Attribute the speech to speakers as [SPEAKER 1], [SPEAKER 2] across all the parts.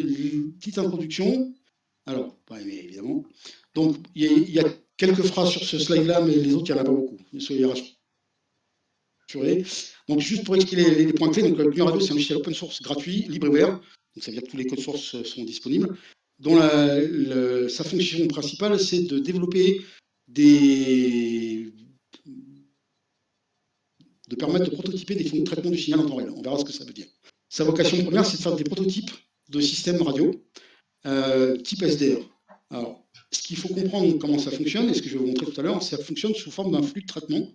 [SPEAKER 1] petite introduction. Alors, mais évidemment. Donc, il y a quelques phrases sur ce slide-là, mais les autres, il n'y en a pas beaucoup. Soyez rassurés. Donc, juste pour expliquer les points clés, donc, GNU Radio, c'est un logiciel open source gratuit, libre et ouvert. Donc, ça veut dire que tous les codes sources sont disponibles. Dont sa fonction principale, c'est de développer de permettre de prototyper des fonctions de traitement du signal en temps réel. On verra ce que ça veut dire. Sa vocation première, c'est de faire des prototypes de systèmes radio type SDR. Alors, ce qu'il faut comprendre comment ça fonctionne, et ce que je vais vous montrer tout à l'heure, ça fonctionne sous forme d'un flux de traitement,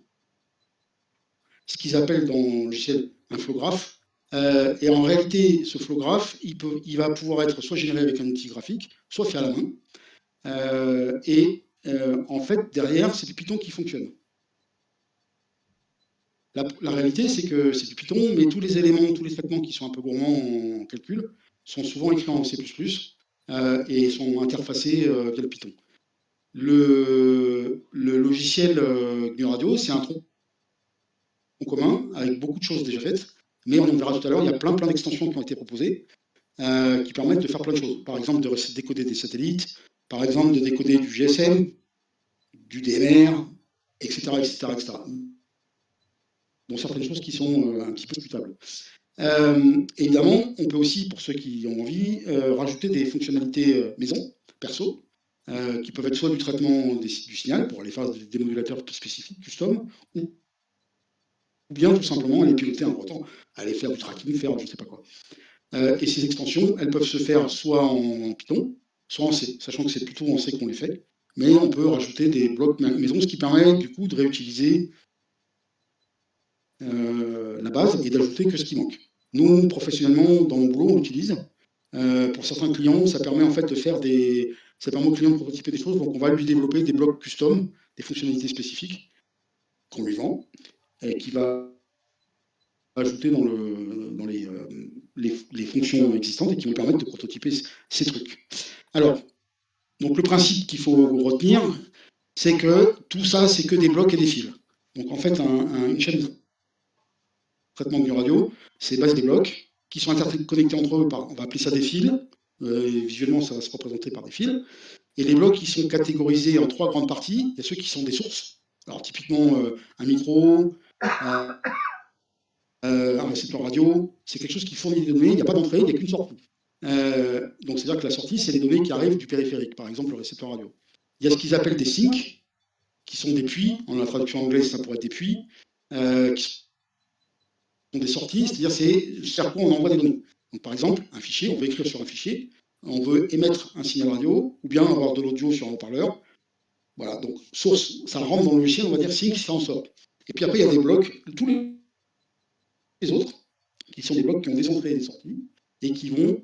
[SPEAKER 1] ce qu'ils appellent dans le logiciel un flow graph. Et en réalité, ce flow graph, il va pouvoir être soit généré avec un outil graphique, soit fait à la main. En fait, derrière, c'est du Python qui fonctionne. La réalité, c'est que c'est du Python, mais tous les éléments, tous les traitements qui sont un peu gourmands en calcul sont souvent écrits en C++ et sont interfacés via le Python. Le logiciel GNU Radio, c'est un tronc commun avec beaucoup de choses déjà faites, mais on verra tout à l'heure, il y a plein d'extensions qui ont été proposées qui permettent de faire plein de choses. Par exemple, de décoder des satellites, par exemple, de décoder du GSM, du DMR, etc. Bon, certaines choses qui sont un petit peu discutables. Évidemment, on peut aussi, pour ceux qui ont envie, rajouter des fonctionnalités maison, perso, qui peuvent être soit du traitement du signal pour aller faire des modulateurs spécifiques, custom, ou bien tout simplement aller piloter un rotor, aller faire du tracking, faire je ne sais pas quoi. Et ces extensions, elles peuvent se faire soit en Python, soit en C, sachant que c'est plutôt en C qu'on les fait, mais on peut rajouter des blocs maison, ce qui permet du coup de réutiliser la base et d'ajouter que ce qui manque. Nous, professionnellement, dans mon boulot, on l'utilise. Pour certains clients, ça permet en fait de faire ça permet au client de prototyper des choses, donc on va lui développer des blocs custom, des fonctionnalités spécifiques qu'on lui vend, et qui va ajouter dans les fonctions existantes et qui vont permettre de prototyper ces trucs. Alors, donc le principe qu'il faut retenir, c'est que tout ça, c'est que des blocs et des fils. Donc en fait, une chaîne de traitement de radio, c'est base des blocs qui sont interconnectés entre eux on va appeler ça des fils. Visuellement, ça va se représenter par des fils. Et les blocs qui sont catégorisés en 3 grandes parties. Il y a ceux qui sont des sources. Alors typiquement, un micro, un récepteur radio, c'est quelque chose qui fournit des données. Il n'y a pas d'entrée, il n'y a qu'une sortie. Donc c'est-à-dire que la sortie, c'est les données qui arrivent du périphérique, par exemple le récepteur radio. Il y a ce qu'ils appellent des sinks, qui sont des puits. En la traduction anglaise, ça pourrait être des puits, qui sont des sorties, c'est-à-dire c'est vers quoi on envoie des données. Donc par exemple, un fichier, on veut écrire sur un fichier, on veut émettre un signal radio, ou bien avoir de l'audio sur un haut-parleur. Voilà, donc source, ça rentre dans le logiciel, on va dire sync, ça en sort. Et puis après, il y a des blocs, tous les autres, qui sont des blocs qui ont des entrées et des sorties, et qui vont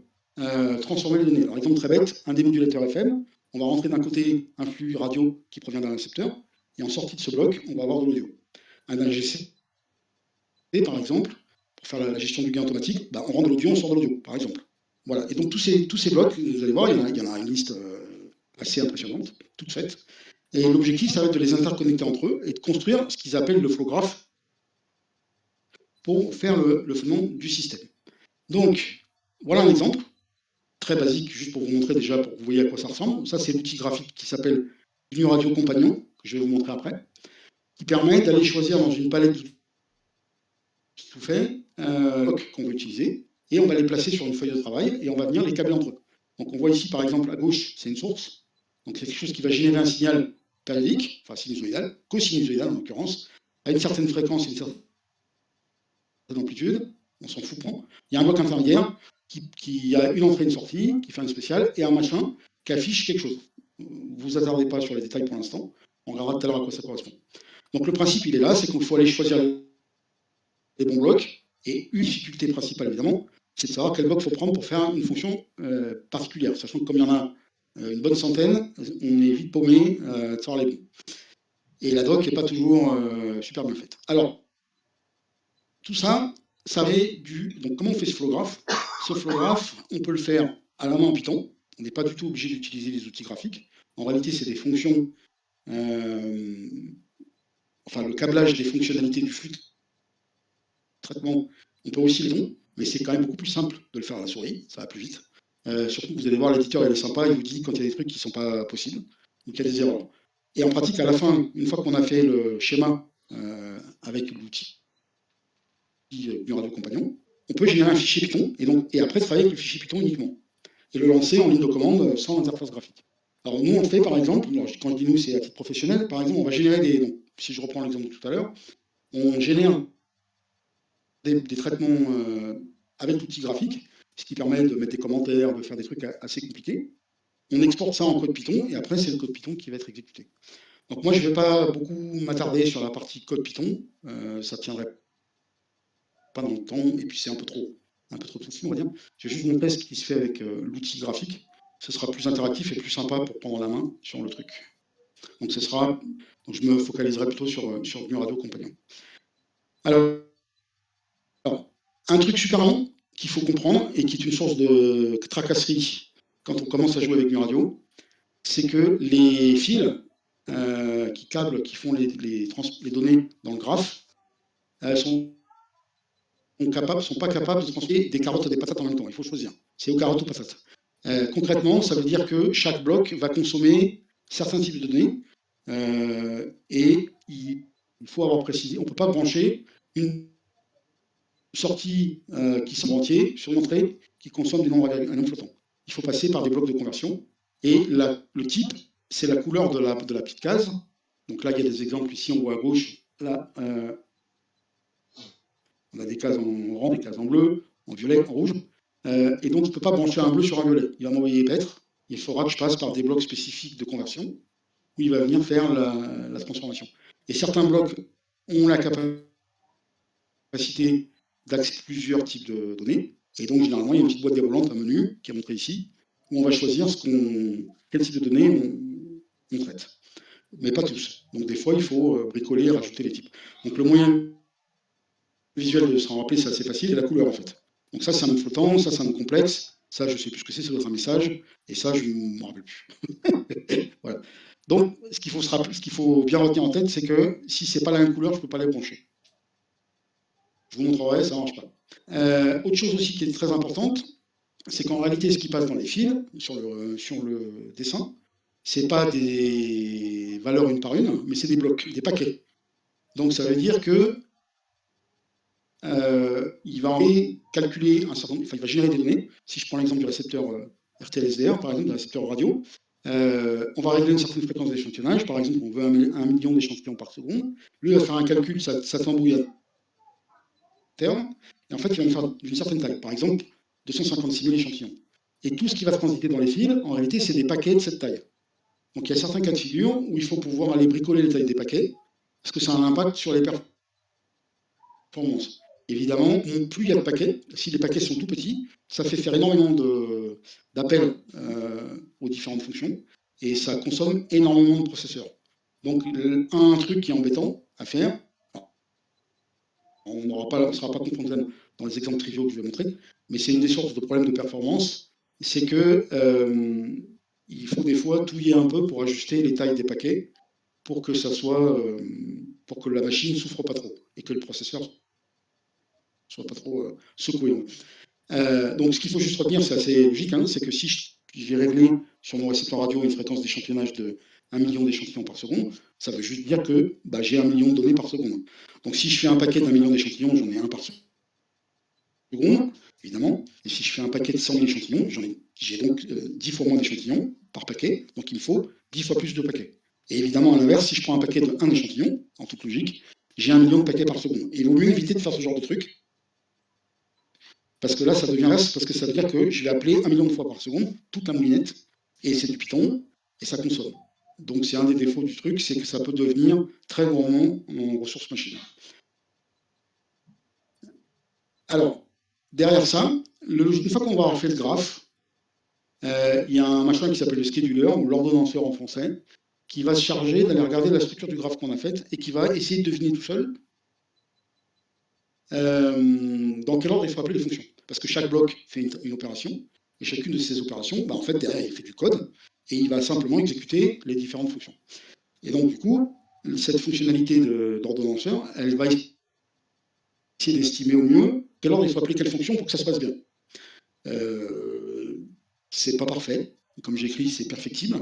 [SPEAKER 1] transformer les données. Alors, exemple très bête, un démodulateur FM, on va rentrer d'un côté un flux radio qui provient d'un récepteur, et en sortie de ce bloc, on va avoir de l'audio. Un AGC, par exemple, pour faire la gestion du gain automatique, on rentre de l'audio, on sort de l'audio, par exemple. Voilà, et donc tous ces blocs, vous allez voir, il y en a une liste assez impressionnante, toute faite. Et l'objectif, ça va être de les interconnecter entre eux et de construire ce qu'ils appellent le flow graph pour faire le fondement du système. Donc, voilà un exemple très basique, juste pour vous montrer déjà, pour que vous voyez à quoi ça ressemble. Ça, c'est l'outil graphique qui s'appelle GNU Radio Compagnon, que je vais vous montrer après, qui permet d'aller choisir dans une palette tout fait, qu'on veut utiliser, et on va les placer sur une feuille de travail, et on va venir les câbler entre eux. Donc on voit ici, par exemple, à gauche, c'est une source, donc c'est quelque chose qui va générer un signal périodique, enfin sinusoïdal, cosinusoïdal en l'occurrence, à une certaine fréquence et une certaine amplitude, on s'en fout. Il y a un bloc intermédiaire qui a une entrée et une sortie, qui fait un spécial, et un machin qui affiche quelque chose. Vous vous attardez pas sur les détails pour l'instant, on verra tout à l'heure à quoi ça correspond. Donc le principe, il est là, c'est qu'il faut aller choisir les bons blocs, et une difficulté principale, évidemment, c'est de savoir quel bloc il faut prendre pour faire une fonction particulière, sachant que comme il y en a une bonne centaine, on est vite paumé de savoir les bons. Et la doc n'est pas toujours super bien faite. Alors, tout ça, ça avait donc comment on fait ce flow graph? Ce flow graph, on peut le faire à la main en Python. On n'est pas du tout obligé d'utiliser les outils graphiques. En réalité, c'est des fonctions, enfin le câblage des fonctionnalités du flux de traitement, on peut aussi les faire, mais c'est quand même beaucoup plus simple de le faire à la souris, ça va plus vite. Surtout, vous allez voir, l'éditeur, il est sympa, il vous dit quand il y a des trucs qui ne sont pas possibles, donc il y a des erreurs. Et en pratique, à la fin, une fois qu'on a fait le schéma avec l'outil du Radio Compagnon, on peut générer un fichier Python et après travailler avec le fichier Python uniquement et le lancer en ligne de commande sans interface graphique. Alors nous, on fait par exemple, quand je dis nous, c'est à titre professionnel, par exemple, on va générer des. Donc, si je reprends l'exemple de tout à l'heure, on génère des traitements avec l'outil graphique, ce qui permet de mettre des commentaires, de faire des trucs assez compliqués. On exporte ça en code Python et après, c'est le code Python qui va être exécuté. Donc moi, je ne vais pas beaucoup m'attarder sur la partie code Python, ça ne tiendrait pas dans le temps et puis c'est un peu trop touchy, on va dire. Je vais juste montrer ce qui se fait avec l'outil graphique. Ce sera plus interactif et plus sympa pour prendre la main sur le truc. Donc je me focaliserai plutôt sur du Radio Compagnon. Alors, un truc super long qu'il faut comprendre et qui est une source de tracasserie quand on commence à jouer avec du radio, c'est que les fils qui font les données dans le graphe sont pas capables de transformer des carottes et des patates en même temps. Il faut choisir. C'est aux carottes ou patates. Concrètement, ça veut dire que chaque bloc va consommer certains types de données et il faut avoir précisé. On ne peut pas brancher une sortie qui sont entiers sur une entrée qui consomme un nombre flottant. Il faut passer par des blocs de conversion et le type, c'est la couleur de la petite case. Donc là, il y a des exemples ici, on voit à gauche. Là, on a des cases en orange, des cases en bleu, en violet, en rouge. Et donc, je ne peux pas brancher un bleu sur un violet. Il va m'envoyer paître. Il faudra que je passe par des blocs spécifiques de conversion où il va venir faire la transformation. Et certains blocs ont la capacité d'accéder à plusieurs types de données. Et donc, généralement, il y a une petite boîte déroulante, un menu, qui est montré ici, où on va choisir quel type de données on traite. Mais pas tous. Donc, des fois, il faut bricoler et rajouter les types. Donc, le moyen visuel de se rappeler, c'est assez facile, et la couleur, en fait. Donc, ça, c'est un mot flottant, ça, c'est un mot complexe, ça, je ne sais plus ce que c'est, ça doit être un message, et ça, je ne me rappelle plus. Voilà. Donc, ce qu'il faut bien retenir en tête, c'est que si ce n'est pas la même couleur, je ne peux pas les brancher. Je vous montrerai, ça ne marche pas. Autre chose aussi qui est très importante, c'est qu'en réalité, ce qui passe dans les fils, sur le dessin, ce n'est pas des valeurs une par une, mais c'est des blocs, des paquets. Donc ça veut dire que il va calculer il va générer des données. Si je prends l'exemple du récepteur RTLSDR, par exemple, du récepteur radio, on va régler une certaine fréquence d'échantillonnage. Par exemple, on veut 1 million d'échantillons par seconde. Lui, il va faire un calcul, ça t'embrouille à terme, et en fait, il va me faire d'une certaine taille. Par exemple, 256 000 échantillons. Et tout ce qui va transiter dans les fils, en réalité, c'est des paquets de cette taille. Donc, il y a certains cas de figure où il faut pouvoir aller bricoler les tailles des paquets, parce que ça a un impact sur les performances. Évidemment, plus il y a de paquets, si les paquets sont tout petits, ça fait faire énormément d'appels aux différentes fonctions, et ça consomme énormément de processeurs. Donc, un truc qui est embêtant à faire, on ne sera pas confronté dans les exemples triviaux que je vais montrer, mais c'est une des sources de problèmes de performance, c'est que il faut des fois touiller un peu pour ajuster les tailles des paquets pour que pour que la machine ne souffre pas trop et que le processeur soit pas trop secoué. Donc ce qu'il faut juste retenir, c'est assez logique, hein, c'est que si j'ai réglé sur mon récepteur radio une fréquence d'échantillonnage de 1 million d'échantillons par seconde, ça veut juste dire que j'ai 1 million de données par seconde. Donc si je fais un paquet d'1 million d'échantillons, j'en ai un par seconde, évidemment. Et si je fais un paquet de 100 000 échantillons, j'ai donc 10 fois moins d'échantillons par paquet, donc il me faut 10 fois plus de paquets. Et évidemment, à l'inverse, si je prends un paquet de 1 échantillon, en toute logique, j'ai 1 million de paquets par seconde. Et il vaut mieux éviter de faire ce genre de truc, parce que là, ça devient reste, parce que ça veut dire que je vais appeler 1 million de fois par seconde, toute la moulinette, et c'est du Python, et ça consomme. Donc c'est un des défauts du truc, c'est que ça peut devenir très gourmand en ressources machines. Alors, derrière ça, une fois qu'on va avoir fait le graphe, il y a un machin qui s'appelle le scheduler, ou l'ordonnanceur en français, qui va se charger d'aller regarder la structure du graphe qu'on a faite et qui va essayer de deviner tout seul dans quel ordre il faut appeler les fonctions. Parce que chaque bloc fait une opération, et chacune de ces opérations, en fait, derrière, il fait du code, et il va simplement exécuter les différentes fonctions. Et donc, du coup, cette fonctionnalité d'ordonnanceur, elle va essayer d'estimer au mieux quel ordre il faut appeler quelle fonction pour que ça se passe bien. c'est pas parfait. Comme j'écris, c'est perfectible.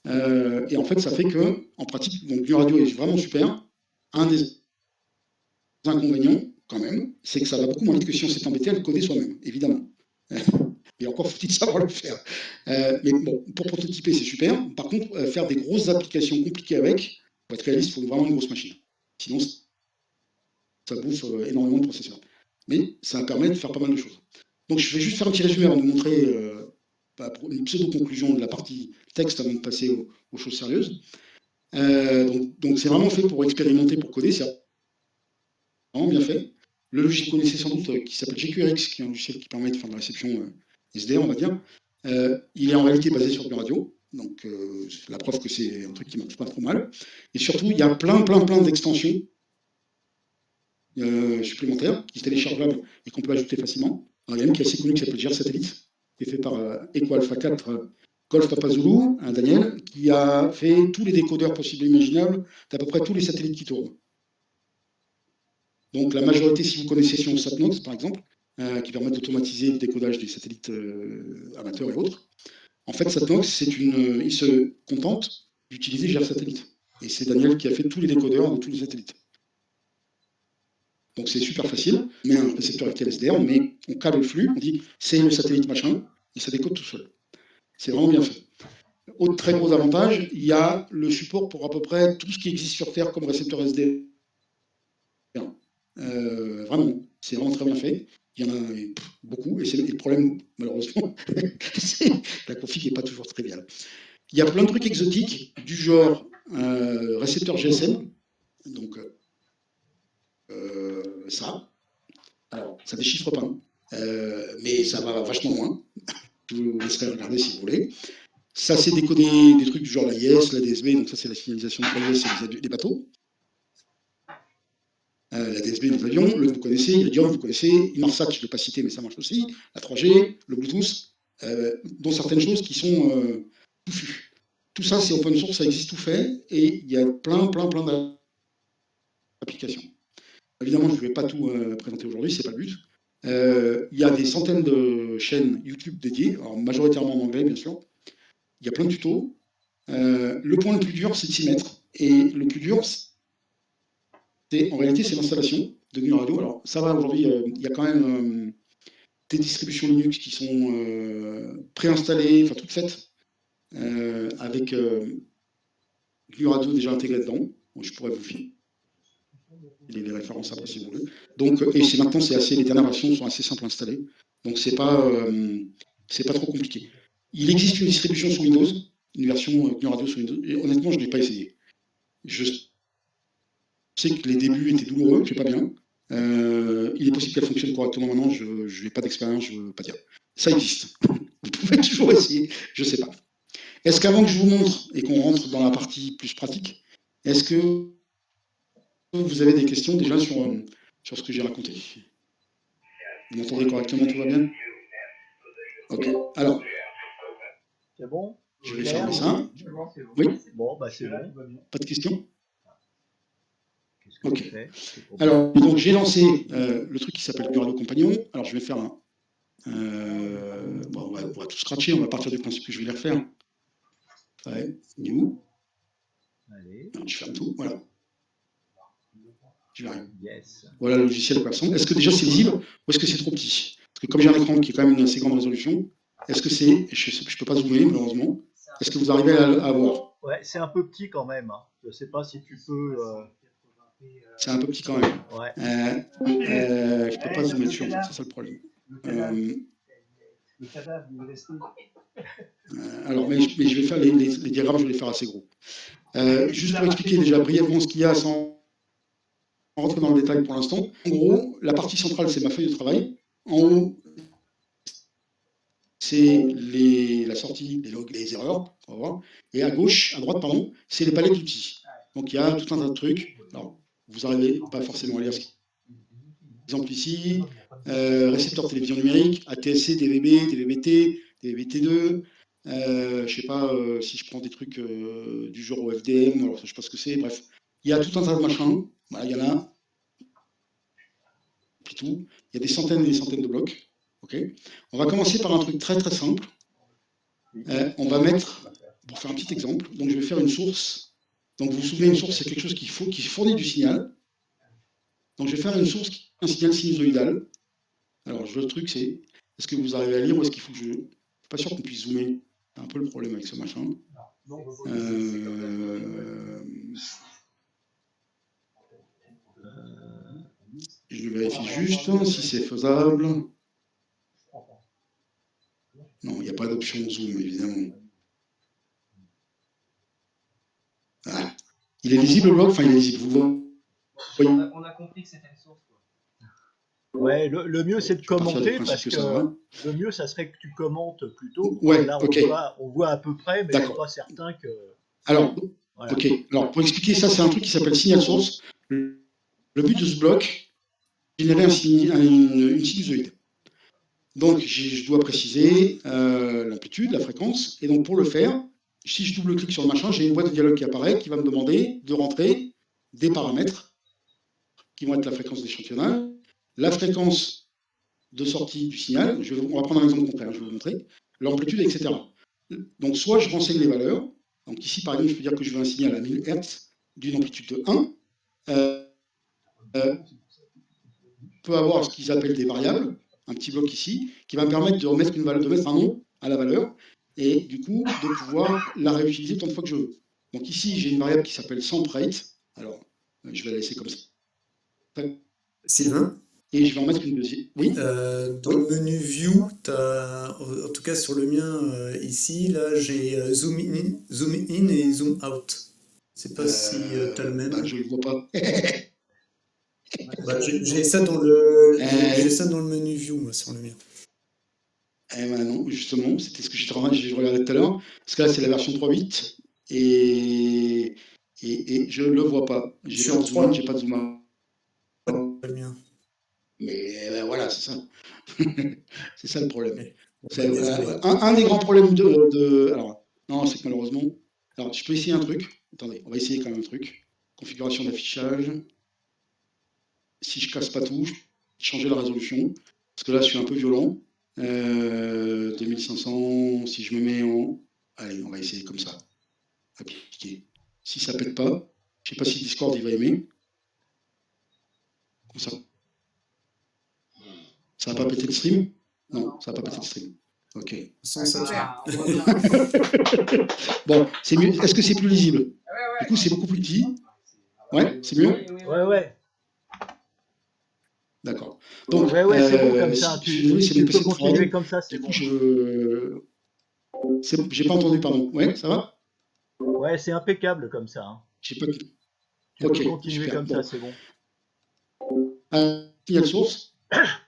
[SPEAKER 1] Et en fait, ça fait que, en pratique, donc NuRadio est vraiment super. Un des inconvénients, quand même, c'est que ça va beaucoup moins vite que si on s'est embêté à le coder soi-même, évidemment. Et encore faut-il savoir le faire. Mais bon, pour prototyper, c'est super. Par contre, faire des grosses applications compliquées avec, pour être réaliste, il faut vraiment une grosse machine. Sinon, ça bouffe énormément de processeurs. Mais ça permet de faire pas mal de choses. Donc je vais juste faire un petit résumé avant de vous montrer une pseudo-conclusion de la partie texte avant de passer aux choses sérieuses. Donc c'est vraiment fait pour expérimenter, pour coder, c'est vraiment bien fait. Le logiciel que vous connaissez sans doute, qui s'appelle GQRX, qui est un logiciel qui permet de faire de la réception SDR, on va dire, il est en réalité basé sur du radio. Donc c'est la preuve que c'est un truc qui marche pas trop mal. Et surtout, il y a plein d'extensions supplémentaires qui sont téléchargeables et qu'on peut ajouter facilement. Alors, il y a une qui est assez connue qui s'appelle GR Satellite, qui est fait par Eco Alpha 4 Golf Papa Zulu, Daniel, qui a fait tous les décodeurs possibles et imaginables d'à peu près tous les satellites qui tournent. Donc la majorité, si vous connaissez Sion SatNox, par exemple, qui permet d'automatiser le décodage des satellites amateurs et autres, en fait, SatNox, il se contente d'utiliser GR Satellite. Et c'est Daniel qui a fait tous les décodeurs de tous les satellites. Donc c'est super facile, on met un récepteur avec LSDR, on cale le flux, on dit c'est le satellite machin, et ça décode tout seul. C'est vraiment bien fait. Autre très gros avantage, il y a le support pour à peu près tout ce qui existe sur Terre comme récepteur SDR. Vraiment, c'est vraiment très bien fait. Il y en a beaucoup, et le problème, malheureusement, c'est que la config n'est pas toujours triviale. Il y a plein de trucs exotiques, du genre récepteur GSM, donc ça. Alors, ça déchiffre pas, mais ça va vachement loin. Je vous laisserai regarder si vous voulez. Ça, c'est décoder des trucs du genre l'AIS, la DSB, donc ça, c'est la signalisation de l'AIS et des bateaux. La DSB des avions, le vous connaissez, l'Idiom, vous connaissez, Inmarsat, je ne l'ai pas cité, mais ça marche aussi, la 3G, le Bluetooth, dont certaines choses qui sont touffues. Tout ça, c'est open source, ça existe tout fait, et il y a plein d'applications. Évidemment, je ne vais pas tout présenter aujourd'hui, ce n'est pas le but. Il y a des centaines de chaînes YouTube dédiées, alors majoritairement en anglais, bien sûr. Il y a plein de tutos. Le point le plus dur, c'est de s'y mettre. Et le plus dur, en réalité, c'est l'installation de GNU Radio. Alors, ça va, aujourd'hui, il y a quand même des distributions Linux qui sont préinstallées, enfin toutes faites, avec GNU Radio déjà intégré dedans. Bon, je pourrais vous filer les références après si vous voulez. Donc, et maintenant, les dernières versions sont assez simples à installer. Donc, c'est pas trop compliqué. Il existe une distribution sous Windows, une version GNU Radio sous Windows, et honnêtement, je ne l'ai pas essayé. Je sais que les débuts étaient douloureux, je ne sais pas bien. Il est possible qu'elle fonctionne correctement maintenant, je n'ai pas d'expérience, je ne veux pas dire. Ça existe. Vous pouvez toujours essayer, je ne sais pas. Est-ce qu'avant que je vous montre et qu'on rentre dans la partie plus pratique, est-ce que vous avez des questions déjà sur ce que j'ai raconté? Vous m'entendez correctement, tout va bien? Ok, alors.
[SPEAKER 2] C'est bon?
[SPEAKER 1] Je vais fermer ça. Oui?
[SPEAKER 2] Bon, bah c'est bon.
[SPEAKER 1] Pas de questions?
[SPEAKER 2] Ok.
[SPEAKER 1] Alors, donc j'ai lancé le truc qui s'appelle GNU Radio Compagnon. Alors, je vais faire un. Bon, on va tout scratcher, on va partir du principe que je vais les refaire. Ouais, new.
[SPEAKER 2] Allez.
[SPEAKER 1] Alors, je ferme tout, voilà. Je vais arriver.
[SPEAKER 2] Yes.
[SPEAKER 1] Voilà le logiciel quoi ressemble. Est-ce que déjà c'est lisible ou est-ce que c'est trop petit? Parce que comme j'ai un écran qui est quand même une assez grande résolution, est-ce que c'est. Je ne peux pas zoomer malheureusement. Est-ce que vous arrivez à voir?
[SPEAKER 2] Ouais, c'est un peu petit quand même. Hein. Je ne sais pas si tu peux.
[SPEAKER 1] C'est un peu petit quand même.
[SPEAKER 2] Ouais.
[SPEAKER 1] Je ne peux pas zoomer dessus en fait, c'est ça le problème.
[SPEAKER 3] Le cadavre, il est resté.
[SPEAKER 1] Alors, mais je vais faire les diagrammes, je vais les faire assez gros. Juste pour expliquer déjà brièvement ce qu'il y a sans rentrer dans le détail pour l'instant. En gros, la partie centrale, c'est ma feuille de travail. En haut, c'est la sortie, les logs, les erreurs, on va voir. Et à droite, pardon, c'est les palettes d'outils. Donc il y a tout un tas de trucs. Alors, vous n'arrivez pas forcément à lire ce qui exemple ici, récepteur télévision numérique, ATSC, DVB, DVB-T, DVB-T2, je ne sais pas si je prends des trucs du genre OFDM, alors ça, je ne sais pas ce que c'est, bref. Il y a tout un tas de machins, voilà, il y en a, puis tout. Il y a des centaines et des centaines de blocs. Okay. On va commencer par un truc très très simple. on va mettre, pour faire un petit exemple, donc je vais faire une source. Donc vous vous souvenez, une source, c'est quelque chose qui fournit du signal. Donc je vais faire une source, un signal sinusoïdal. Alors le truc, c'est, est-ce que vous arrivez à lire ou est-ce qu'il faut que je... Je ne suis pas sûr qu'on puisse zoomer. C'est un peu le problème avec ce machin. Je vérifie juste si c'est faisable. Non, il n'y a pas d'option zoom, évidemment. Ah. Il est lisible le bloc? Enfin, il est lisible. Vous voyez.
[SPEAKER 3] On a compris que c'était une source.
[SPEAKER 2] Ouais, le mieux c'est de commenter parce que
[SPEAKER 1] ça
[SPEAKER 2] le mieux ça serait que tu commentes plutôt.
[SPEAKER 1] Ouais,
[SPEAKER 2] là
[SPEAKER 1] ok.
[SPEAKER 2] on voit à peu près, mais je ne suis pas certain que.
[SPEAKER 1] Alors, voilà. Ok. Alors pour expliquer ça, c'est un truc qui s'appelle signal source. Le but de ce bloc, générer une sinusoïde. Donc je dois préciser l'amplitude, la fréquence, et donc pour le faire, si je double-clique sur le machin, j'ai une boîte de dialogue qui apparaît, qui va me demander de rentrer des paramètres qui vont être la fréquence d'échantillonnage, la fréquence de sortie du signal, on va prendre un exemple concret, je vais vous montrer, l'amplitude, etc. Donc soit je renseigne les valeurs, donc ici par exemple je peux dire que je veux un signal à 1000 Hz d'une amplitude de 1, peut avoir ce qu'ils appellent des variables, un petit bloc ici, qui va me permettre de remettre de mettre un nom à la valeur, et du coup de pouvoir la réutiliser autant de fois que je veux. Donc ici j'ai une variable qui s'appelle samprate, alors je vais la laisser comme ça.
[SPEAKER 4] Sylvain?
[SPEAKER 1] Et je vais en mettre une deuxième. Oui.
[SPEAKER 4] Dans le menu View, en tout cas sur le mien ici, là j'ai zoom in et zoom out. Je sais pas si tu as le même.
[SPEAKER 1] Je ne le vois pas.
[SPEAKER 4] J'ai ça dans le menu View, moi, sur le mien.
[SPEAKER 1] Non, justement, c'était ce que je regardais tout à l'heure. Parce que là, c'est la version 3.8 et je ne le vois pas. J'ai pas de zoom in, j'ai pas de zoom out.
[SPEAKER 4] Le mien.
[SPEAKER 1] Mais voilà, c'est ça. C'est ça le problème. C'est, un des grands problèmes alors, non, c'est que malheureusement. Alors, je peux essayer un truc. Attendez, on va essayer quand même un truc. Configuration d'affichage. Si je casse pas tout, je vais changer la résolution. Parce que là, je suis un peu violent. 2500, si je me mets en... Allez, on va essayer comme ça. Appliquer. Si ça pète pas, je sais pas si Discord il va aimer. Comme ça. Ça va pas péter le stream? Non, ça va pas péter le stream. Ok. Bon, c'est mieux. Est-ce que c'est plus lisible? Du coup, c'est beaucoup plus petit. Ouais, c'est mieux?
[SPEAKER 2] Ouais.
[SPEAKER 1] D'accord.
[SPEAKER 2] Donc, c'est bon comme ça. Tu peux continuer comme ça, c'est bon.
[SPEAKER 1] J'ai pas entendu, pardon. Ouais, ça va?
[SPEAKER 2] Ouais, c'est impeccable comme ça. Hein.
[SPEAKER 1] J'ai pas...
[SPEAKER 2] Tu peux continuer comme ça, c'est bon.
[SPEAKER 1] Signal source.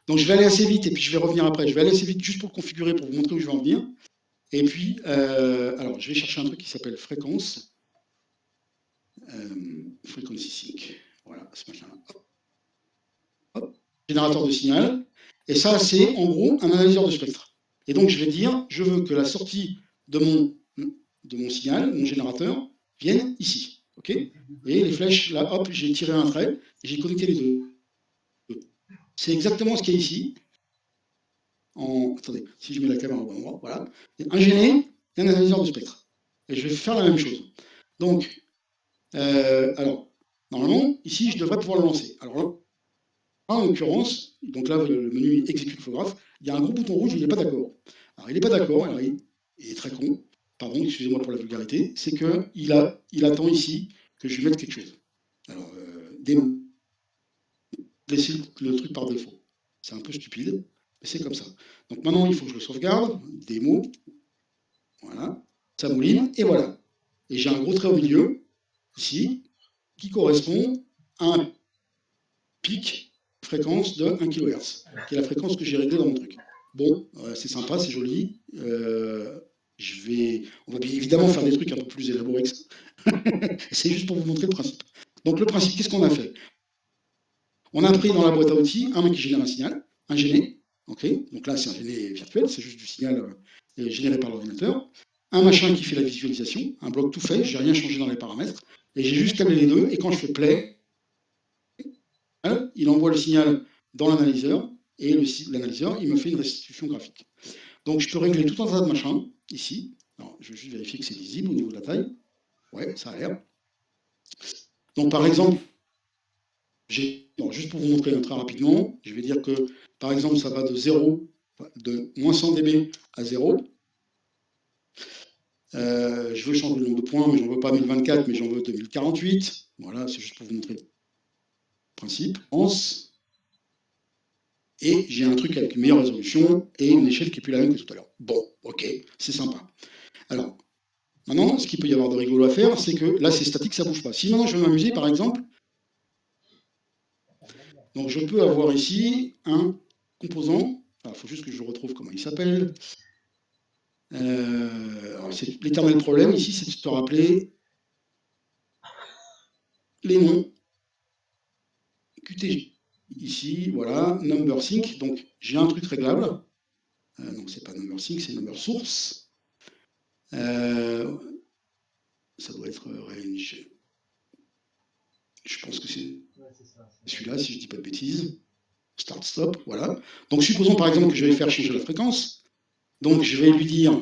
[SPEAKER 1] Donc je vais aller assez vite et puis je vais revenir après. Je vais aller assez vite juste pour le configurer, pour vous montrer où je vais en venir. Et puis, alors je vais chercher un truc qui s'appelle fréquence. Frequency sync. Voilà, ce machin-là. Hop. Générateur de signal. Et ça, c'est en gros un analyseur de spectre. Et donc je vais dire, je veux que la sortie de mon signal, mon générateur, vienne ici. Ok? Et les flèches, là, hop, j'ai tiré un trait et j'ai connecté les deux. C'est exactement ce qu'il y a ici. Attendez, si je mets la caméra au bon endroit, voilà. Un gêné et un analyseur de spectre. Et je vais faire la même chose. Donc, alors, normalement, ici, je devrais pouvoir le lancer. Alors là, en l'occurrence, donc là, le menu exécute photographe, il y a un gros bouton rouge, il n'est pas d'accord. Alors, il n'est pas d'accord, alors il est très con, pardon, excusez-moi pour la vulgarité, c'est qu'il attend ici que je lui mette quelque chose. Alors, laisser le truc par défaut. C'est un peu stupide, mais c'est comme ça. Donc maintenant, il faut que je le sauvegarde, démo, voilà, ça mouline, et voilà. Et j'ai un gros trait au milieu, ici, qui correspond à un pic fréquence de 1 kHz, qui est la fréquence que j'ai réglée dans mon truc. Bon, c'est sympa, c'est joli. On va bien évidemment faire des trucs un peu plus élaborés que ça. C'est juste pour vous montrer le principe. Donc le principe, qu'est-ce qu'on a fait? On a pris dans la boîte à outils un mec qui génère un signal, un gêné, okay. Donc là c'est un gêné virtuel, c'est juste du signal généré par l'ordinateur, un machin qui fait la visualisation, un bloc tout fait, j'ai rien changé dans les paramètres, et j'ai juste câblé les deux, et quand je fais play, il envoie le signal dans l'analyseur, et l'analyseur il me fait une restitution graphique. Donc je peux régler tout un tas de machins, ici, je vais juste vérifier que c'est lisible au niveau de la taille. Ouais, ça a l'air. Donc, par exemple, juste pour vous montrer très rapidement, je vais dire que, par exemple, ça va de moins 100 dB à 0. Je veux changer le nombre de points, mais j'en veux pas 1024, mais j'en veux 2048. Voilà, c'est juste pour vous montrer le principe. Et j'ai un truc avec une meilleure résolution et une échelle qui est plus la même que tout à l'heure. Bon, ok, c'est sympa. Alors, maintenant, ce qu'il peut y avoir de rigolo à faire, c'est que là, c'est statique, ça ne bouge pas. Si maintenant je veux m'amuser, par exemple, donc je peux avoir ici un composant. Il faut juste que je retrouve comment il s'appelle. C'est l'éternel problème ici, c'est de te rappeler les noms QTG. Ici, voilà, number sync. Donc, j'ai un truc réglable. Donc, c'est pas number sync, c'est number source. Ça doit être range. Je pense que c'est celui-là, si je ne dis pas de bêtises. Start, stop, voilà. Donc, supposons par exemple que je vais faire changer la fréquence. Donc, je vais lui dire,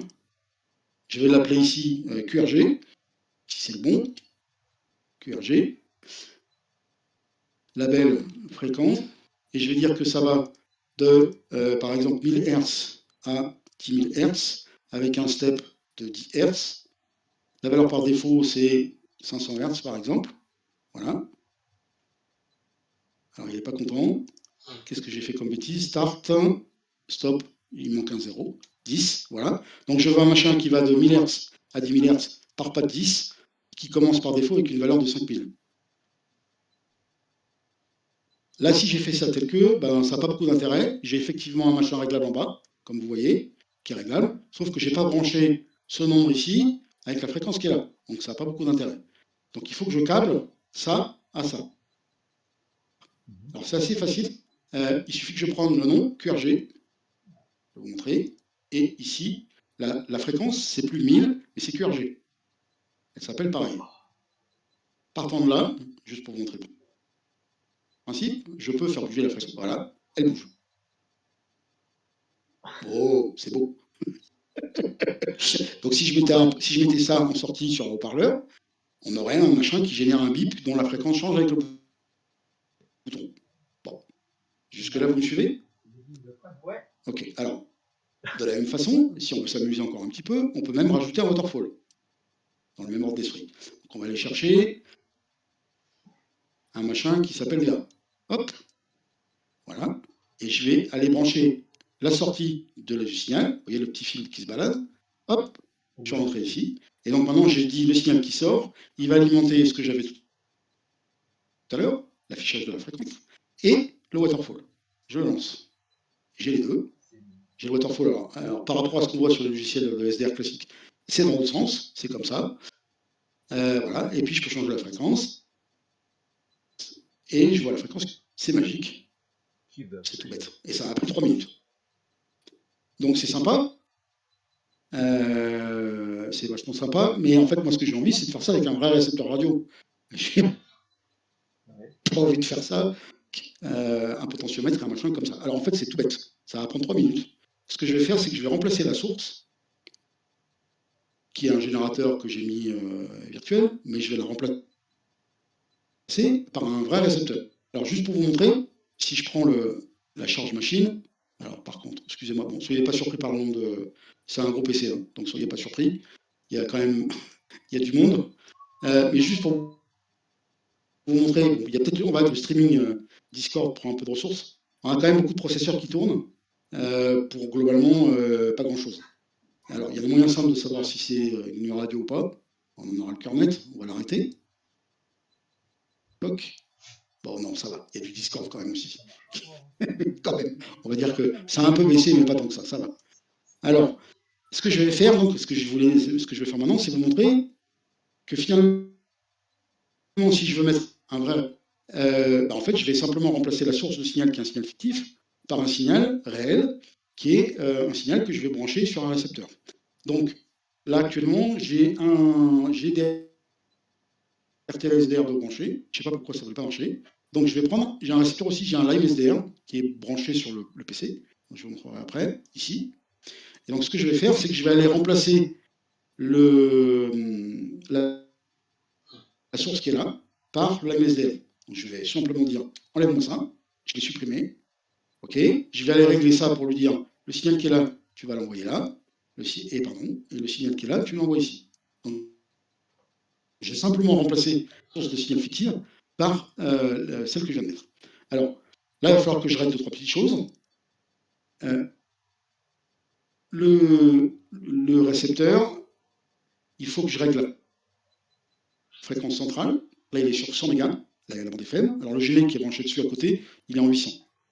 [SPEAKER 1] je vais l'appeler ici QRG, si c'est le bon. QRG. Label fréquence. Et je vais dire que ça va de, par exemple, 1000 Hz à 10 000 Hz avec un step de 10 Hz. La valeur par défaut, c'est 500 Hz, par exemple. Voilà. Alors, il n'est pas content. Qu'est-ce que j'ai fait comme bêtise? Start, stop, il manque un 0. 10, voilà. Donc, je veux un machin qui va de 1000 Hz à 10 000 Hz par pas de 10, qui commence par défaut avec une valeur de 5000. Là, si j'ai fait ça tel que, ben, ça n'a pas beaucoup d'intérêt. J'ai effectivement un machin réglable en bas, comme vous voyez, qui est réglable, sauf que je n'ai pas branché ce nombre ici avec la fréquence qui est là. Donc, ça n'a pas beaucoup d'intérêt. Donc, il faut que je câble ça à ça. Alors, c'est assez facile. Il suffit que je prenne le nom, QRG, je vais vous montrer, et ici, la fréquence, c'est plus 1000, mais c'est QRG. Elle s'appelle pareil. Partant de là, juste pour vous montrer le principe, je peux faire bouger la fréquence. Voilà, elle bouge. Oh, c'est beau. Donc, si je mettais ça en sortie sur un haut-parleur, on aurait un machin qui génère un bip dont la fréquence change avec le bouton. Bon. Jusque-là, vous me suivez? Ok. Alors, de la même façon, si on veut s'amuser encore un petit peu, on peut même rajouter un waterfall dans le même ordre d'esprit. Donc, on va aller chercher un machin qui s'appelle VA. Hop. Voilà. Et je vais aller brancher la sortie du signal. Vous voyez le petit fil qui se balade. Hop. Je suis rentré ici. Et donc maintenant, j'ai dit le signal qui sort, il va alimenter ce que j'avais tout à l'heure, l'affichage de la fréquence, et le waterfall. Je le lance. J'ai les deux. J'ai le waterfall. Alors, par rapport à ce qu'on voit sur le logiciel de SDR classique, c'est dans l'autre sens, c'est comme ça. Voilà. Et puis je peux changer la fréquence. Et je vois la fréquence, c'est magique. C'est tout bête. Et ça a pris 3 minutes. Donc c'est sympa. C'est vachement sympa, mais en fait, moi, ce que j'ai envie, c'est de faire ça avec un vrai récepteur radio. J'ai pas envie de faire ça, un potentiomètre et un machin comme ça. Alors en fait, c'est tout bête. Ça va prendre 3 minutes. Ce que je vais faire, c'est que je vais remplacer la source, qui est un générateur que j'ai mis virtuel, mais je vais la remplacer par un vrai récepteur. Alors juste pour vous montrer, si je prends la charge machine, alors par contre, excusez-moi, bon, soyez pas surpris par le nom de... C'est un gros PC, hein, donc soyez pas surpris. Il y a quand même il y a du monde. Mais juste pour vous montrer, il y a peut-être, on va le streaming Discord prend un peu de ressources. On a quand même beaucoup de processeurs qui tournent pour globalement pas grand-chose. Alors, il y a des moyens simples de savoir si c'est une radio ou pas. On en aura le cœur net, on va l'arrêter. Bloc. Bon, non, ça va. Il y a du Discord quand même aussi. Quand même. On va dire que ça a un peu baissé, mais pas tant que ça va. Alors, ce que je vais faire, donc, ce que je vais faire maintenant, c'est vous montrer que finalement, si je veux mettre un vrai... en fait, je vais simplement remplacer la source de signal, qui est un signal fictif, par un signal réel, qui est un signal que je vais brancher sur un récepteur. Donc, là, actuellement, j'ai des RTL SDR de brancher. Je ne sais pas pourquoi ça ne veut pas marcher. Donc, je vais prendre... J'ai un récepteur aussi, j'ai un Live SDR qui est branché sur le PC. Je vous montrerai après, ici. Et donc, ce que je vais faire, c'est que je vais aller remplacer la source qui est là par le MSDL. Donc, je vais simplement dire enlève-moi ça, je l'ai supprimé. OK, je vais aller régler ça pour lui dire le signal qui est là, tu vas l'envoyer là, et le signal qui est là, tu l'envoies ici. Donc, j'ai simplement remplacé la source de signal fictive par celle que je viens de mettre. Alors, là, il va falloir que je règle 2-3 petites choses. Le récepteur, il faut que je règle la fréquence centrale. Là, il est sur 100 mégas. Là, il y a la bande FM. Alors, le gilet qui est branché dessus à côté, il est en 800.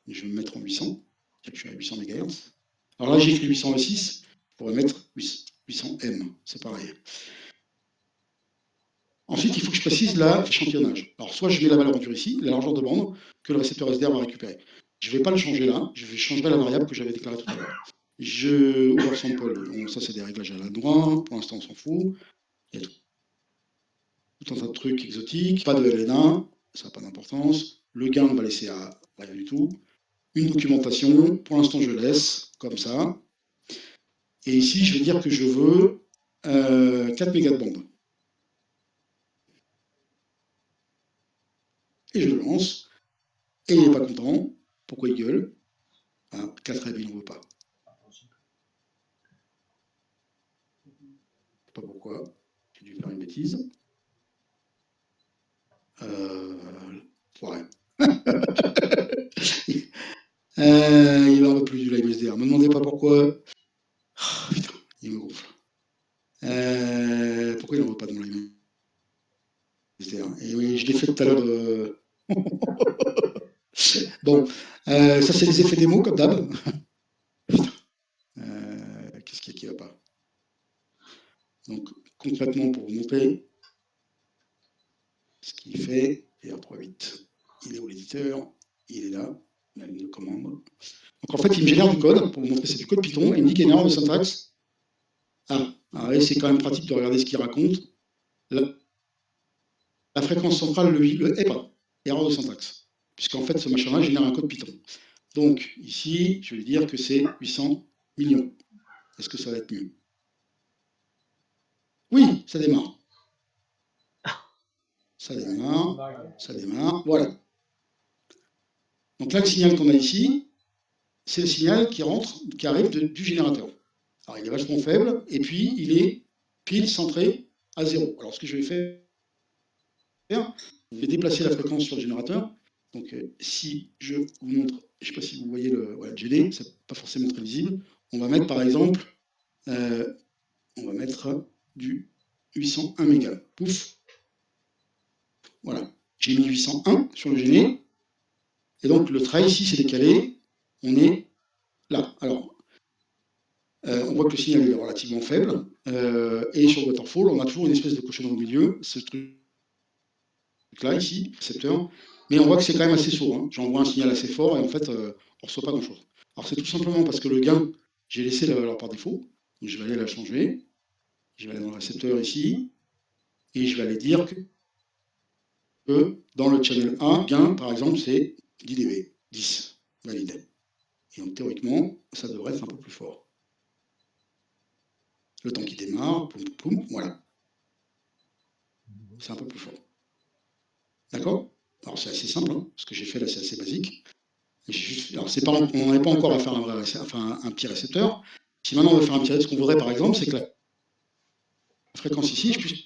[SPEAKER 1] Je vais me mettre en 800. Je suis à 800 MHz. Alors là, j'ai écrit 806. Je pourrais mettre 800M. C'est pareil. Ensuite, il faut que je précise l'échantillonnage. Alors, soit je mets la valeur dure ici, la largeur de bande, que le récepteur SDR va récupérer. Je ne vais pas le changer là. Je changerai la variable que j'avais déclarée tout à l'heure. Oversample, ça c'est des réglages à la noix. Pour l'instant, on s'en fout. Il y a tout un tas de trucs exotiques. Pas de LNA, ça n'a pas d'importance. Le gain, on va laisser à rien du tout. Une documentation, pour l'instant, je laisse comme ça. Et ici, je vais dire que je veux 4 mégas de bande. Et je le lance. Et il n'est pas content. Pourquoi il gueule? 4 AB, il n'en veut pas. Je ne sais pas pourquoi. J'ai dû faire une bêtise. Ouais. Il n'en veut plus du live SDR. Ne me demandez pas pourquoi. Oh, putain, il me gonfle. Pourquoi il n'en veut pas de mon live SDR? Et oui, je l'ai fait tout à l'heure. Bon, ça c'est les effets démo comme d'hab. Qu'est-ce qu'il y a qui ne va pas? Donc concrètement, pour vous montrer ce qu'il fait, et après 8, il est où l'éditeur? Il est là, la ligne de commande. Donc en fait, il me génère du code, pour vous montrer, c'est du code Python, et il me dit qu'il y a une erreur de syntaxe. Et c'est quand même pratique de regarder ce qu'il raconte. La fréquence centrale le est pas, erreur de syntaxe, puisqu'en fait, ce machin-là génère un code Python. Donc ici, je vais dire que c'est 800 millions. Est-ce que ça va être mieux? Oui, ça démarre. Ça démarre, voilà. Donc là, le signal qu'on a ici, c'est le signal qui arrive du générateur. Alors, il est vachement faible, et puis il est pile centré à 0. Alors, ce que je vais faire, je vais déplacer la fréquence sur le générateur. Donc, si je vous montre, je ne sais pas si vous voyez le GD, c'est pas forcément très visible. On va mettre, par exemple, du 801 mégas. Pouf. Voilà. J'ai mis 801 sur le GD. Et donc, le trait ici, c'est décalé. On est là. Alors, on voit que le signal est relativement faible. Et sur le waterfall, on a toujours une espèce de cochonnerie au milieu. Ce truc-là, ici, récepteur. Mais on voit que c'est quand même assez sourd. Hein. J'envoie un signal assez fort et en fait, on ne reçoit pas grand-chose. Alors, c'est tout simplement parce que le gain, j'ai laissé la valeur par défaut. Donc, je vais aller la changer. Je vais aller dans le récepteur ici. Et je vais aller dire que dans le channel 1, gain, par exemple, c'est 10 dB. 10. Valide. Et donc, théoriquement, ça devrait être un peu plus fort. Le temps qui démarre, poum, poum, poum, voilà. C'est un peu plus fort. D'accord? Alors, c'est assez simple, hein. Ce que j'ai fait là, c'est assez basique. Alors, on n'en est pas encore à faire un petit récepteur. Si maintenant on veut faire un petit récepteur, ce qu'on voudrait, par exemple, c'est que la fréquence ici, je puisse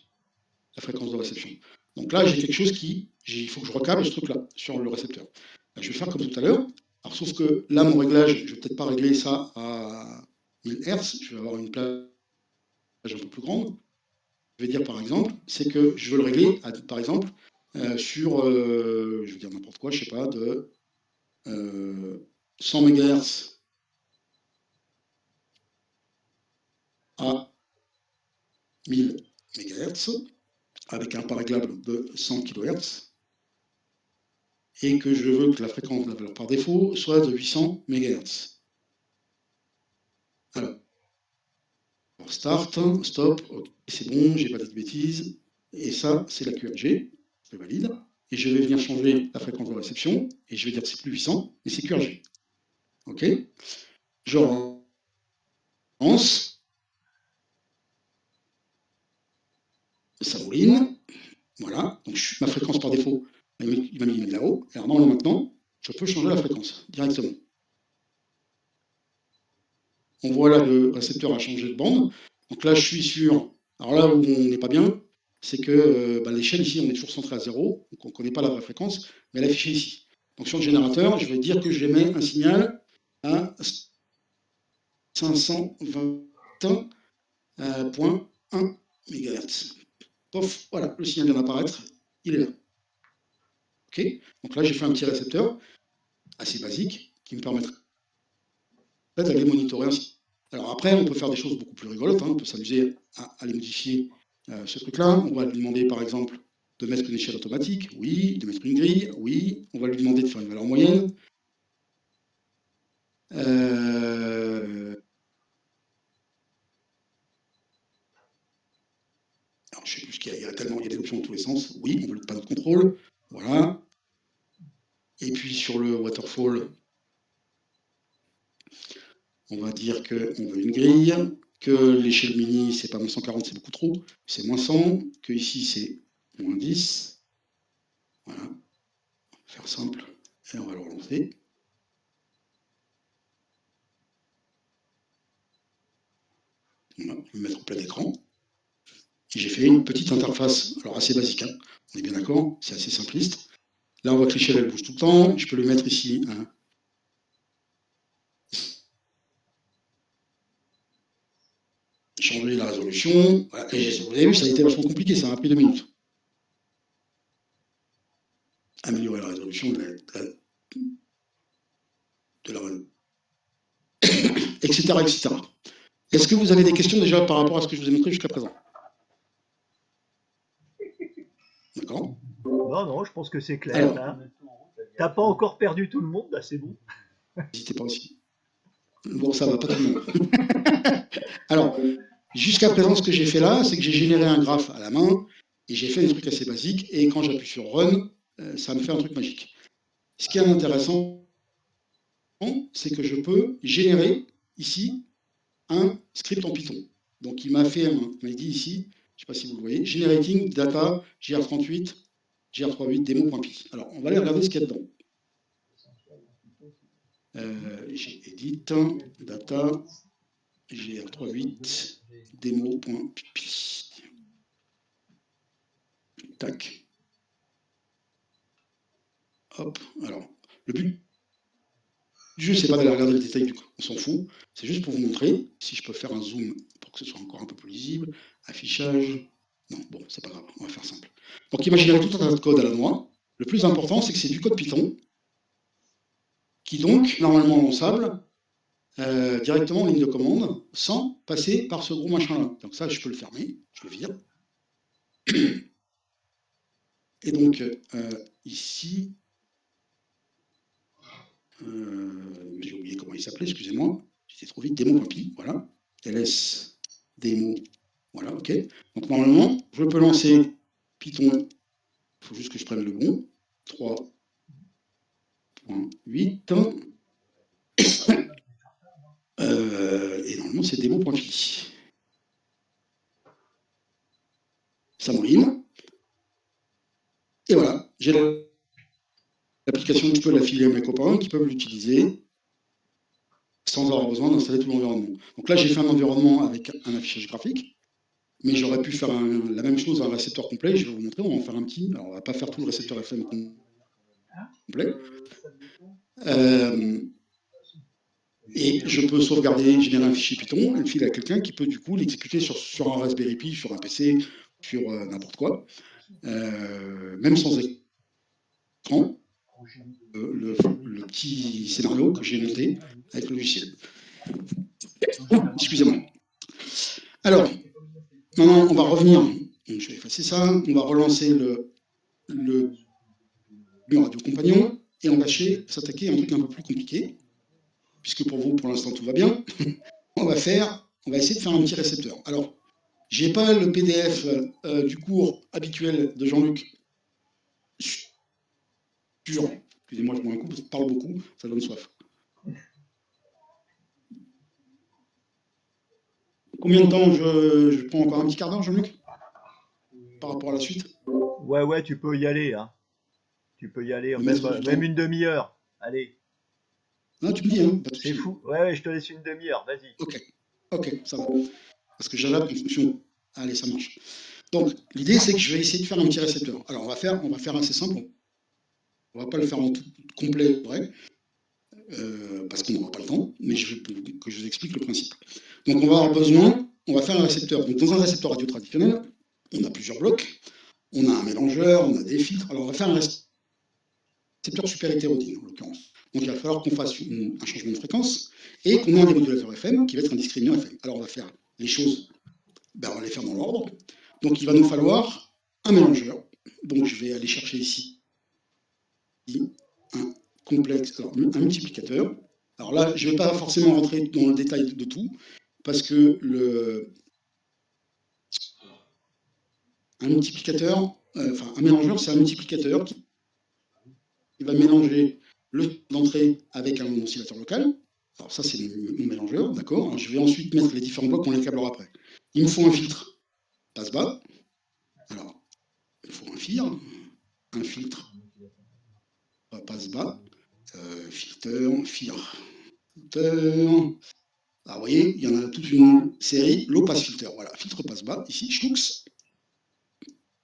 [SPEAKER 1] la fréquence de réception. Donc là, j'ai quelque chose il faut que je recable ce truc-là sur le récepteur. Je vais faire comme tout à l'heure. Alors, sauf que là, mon réglage, je ne vais peut-être pas régler ça à 1000 Hz. Je vais avoir une plage un peu plus grande. Je vais dire, par exemple, c'est que je veux le régler, par exemple, sur, je vais dire n'importe quoi, je ne sais pas, de 100 MHz à 1000 MHz, avec un part réglable de 100 kHz, et que je veux que la fréquence de la valeur par défaut soit de 800 MHz. Alors, start, stop, ok, c'est bon, j'ai pas dit de bêtises, et ça, c'est la QRG, je valide, et je vais venir changer la fréquence de réception, et je vais dire que c'est plus 800, mais c'est QRG. Ok? Je relance. ça mouline. Voilà, donc ma fréquence par défaut, il m'a mis là-haut. Alors normalement, maintenant, je peux changer la fréquence directement. On voit là le récepteur a changé de bande. Donc là, je suis sur... Alors là où on n'est pas bien, c'est que l'échelle ici, on est toujours centré à 0, donc on ne connaît pas la vraie fréquence, mais elle est affichée ici. Donc sur le générateur, je vais dire que j'émets un signal à 520.1 MHz. Pof, voilà, le signal vient d'apparaître, il est là. Ok, donc là, j'ai fait un petit récepteur assez basique qui me permettra d'aller monitorer ainsi. Alors après, on peut faire des choses beaucoup plus rigolotes, hein. On peut s'amuser à aller modifier ce truc-là. On va lui demander, par exemple, de mettre une échelle automatique, oui, de mettre une grille, oui. On va lui demander de faire une valeur moyenne. Alors, je ne sais plus ce qu'il y a, il y a des options dans tous les sens. Oui, on veut le panneau de contrôle, voilà. Et puis sur le waterfall, on va dire qu'on veut une grille, que l'échelle mini, c'est pas moins 140, c'est beaucoup trop, c'est moins 100, que ici c'est moins 10. Voilà, faire simple, et on va le relancer. Voilà, je vais me mettre en plein écran. Et j'ai fait une petite interface, alors assez basique, hein. On est bien d'accord, c'est assez simpliste. Là, on voit que l'échelle, elle bouge tout le temps. Je peux le mettre ici, hein. Changer la résolution. Voilà. Et vous avez vu, ça a été vachement compliqué, ça m'a pris 2 minutes. Améliorer la résolution de la etc., etc. Est-ce que vous avez des questions déjà par rapport à ce que je vous ai montré jusqu'à présent? D'accord.
[SPEAKER 2] Non, je pense que c'est clair. Là. T'as pas encore perdu tout le monde, là, c'est bon.
[SPEAKER 1] N'hésitez pas aussi. Bon, ça va, pas tout le monde. Alors, jusqu'à présent, ce que j'ai fait là, c'est que j'ai généré un graphe à la main et j'ai fait des trucs assez basiques. Et quand j'appuie sur Run, ça me fait un truc magique. Ce qui est intéressant, c'est que je peux générer ici un script en Python. Donc, il m'a dit ici, je ne sais pas si vous le voyez, Generating Data GR38, GR38 Demo.py. Alors, on va aller regarder ce qu'il y a dedans. J'ai Edit, Data, GR38, Demo.py. Tac. Hop, alors, le but du jeu, c'est pas d'aller regarder le détail du code, on s'en fout. C'est juste pour vous montrer, si je peux faire un zoom pour que ce soit encore un peu plus lisible, affichage. Non, bon, c'est pas grave, on va faire simple. Donc imaginez tout un tas de code à la noix. Le plus important, c'est que c'est du code Python, qui donc, normalement lançable, directement en ligne de commande, sans passer par ce gros machin-là. Donc ça, je peux le fermer, je le vire. Et donc, ici, j'ai oublié comment il s'appelait, excusez-moi, j'étais trop vite, démo.py, voilà, ls démo, voilà, ok. Donc normalement, je peux lancer Python, il faut juste que je prenne le bon, 3.8, et normalement c'est démo.py. Ça mouline, et voilà, j'ai l'application, je peux la filer à mes copains qui peuvent l'utiliser sans avoir besoin d'installer tout l'environnement. Donc là, j'ai fait un environnement avec un affichage graphique, mais j'aurais pu faire la même chose, un récepteur complet. Je vais vous montrer, on va en faire un petit. Alors, on ne va pas faire tout le récepteur FM complet. Et je peux sauvegarder, générer un fichier Python, et le filer à quelqu'un qui peut du coup l'exécuter sur un Raspberry Pi, sur un PC, sur n'importe quoi, même sans écran. Le petit scénario que j'ai monté avec le logiciel. Excusez-moi. Alors, maintenant, on va revenir. Donc, je vais effacer ça. On va relancer le radio compagnon et on va s'attaquer à un truc un peu plus compliqué, puisque pour vous, pour l'instant, tout va bien. On va essayer de faire un petit récepteur. Alors, j'ai pas le PDF du cours habituel de Jean-Luc sur. Excusez-moi, je bois un coup, parce que je parle beaucoup, ça donne soif. Combien de temps je prends encore un petit quart d'heure, Jean-Luc? par rapport à la suite?
[SPEAKER 2] Ouais, tu peux y aller, hein. Tu peux y aller,
[SPEAKER 1] Je vais mettre du
[SPEAKER 2] même
[SPEAKER 1] temps.
[SPEAKER 2] une demi-heure. Allez,
[SPEAKER 1] Non, tu me dis, hein, pas de
[SPEAKER 2] c'est
[SPEAKER 1] souci.
[SPEAKER 2] fou. Ouais, je te laisse une demi-heure, vas-y.
[SPEAKER 1] Ok, ok, ça va. Parce que j'adapte en fonction. Allez, ça marche. Donc, l'idée, c'est que je vais essayer de faire un petit récepteur. Alors, on va faire assez simple. On ne va pas le faire en tout complet, vrai, parce qu'on n'aura pas le temps, mais je veux que je vous explique le principe. Donc, on va avoir besoin, on va faire un récepteur. Donc, dans un récepteur radio traditionnel, on a plusieurs blocs, on a un mélangeur, on a des filtres. Alors, on va faire un récepteur super hétérodyne, en l'occurrence. Donc, il va falloir qu'on fasse un changement de fréquence et qu'on ait un démodulateur FM qui va être un discriminant FM. Alors, on va faire les choses, on va les faire dans l'ordre. Donc, il va nous falloir un mélangeur. Donc, je vais aller chercher ici un complexe, alors un multiplicateur. Alors là, je ne vais pas forcément rentrer dans le détail de tout, parce que un multiplicateur, un mélangeur, c'est un multiplicateur qui va mélanger le d'entrée avec un oscillateur local. Alors ça, c'est mon mélangeur, d'accord. Je vais ensuite mettre les différents blocs, on les câblera après. Il me faut un filtre passe-bas. Alors, il faut un filtre passe-bas, filtre. Alors, vous voyez, il y en a toute une série, low pass filter. Voilà, filtre passe-bas, ici, Schlux.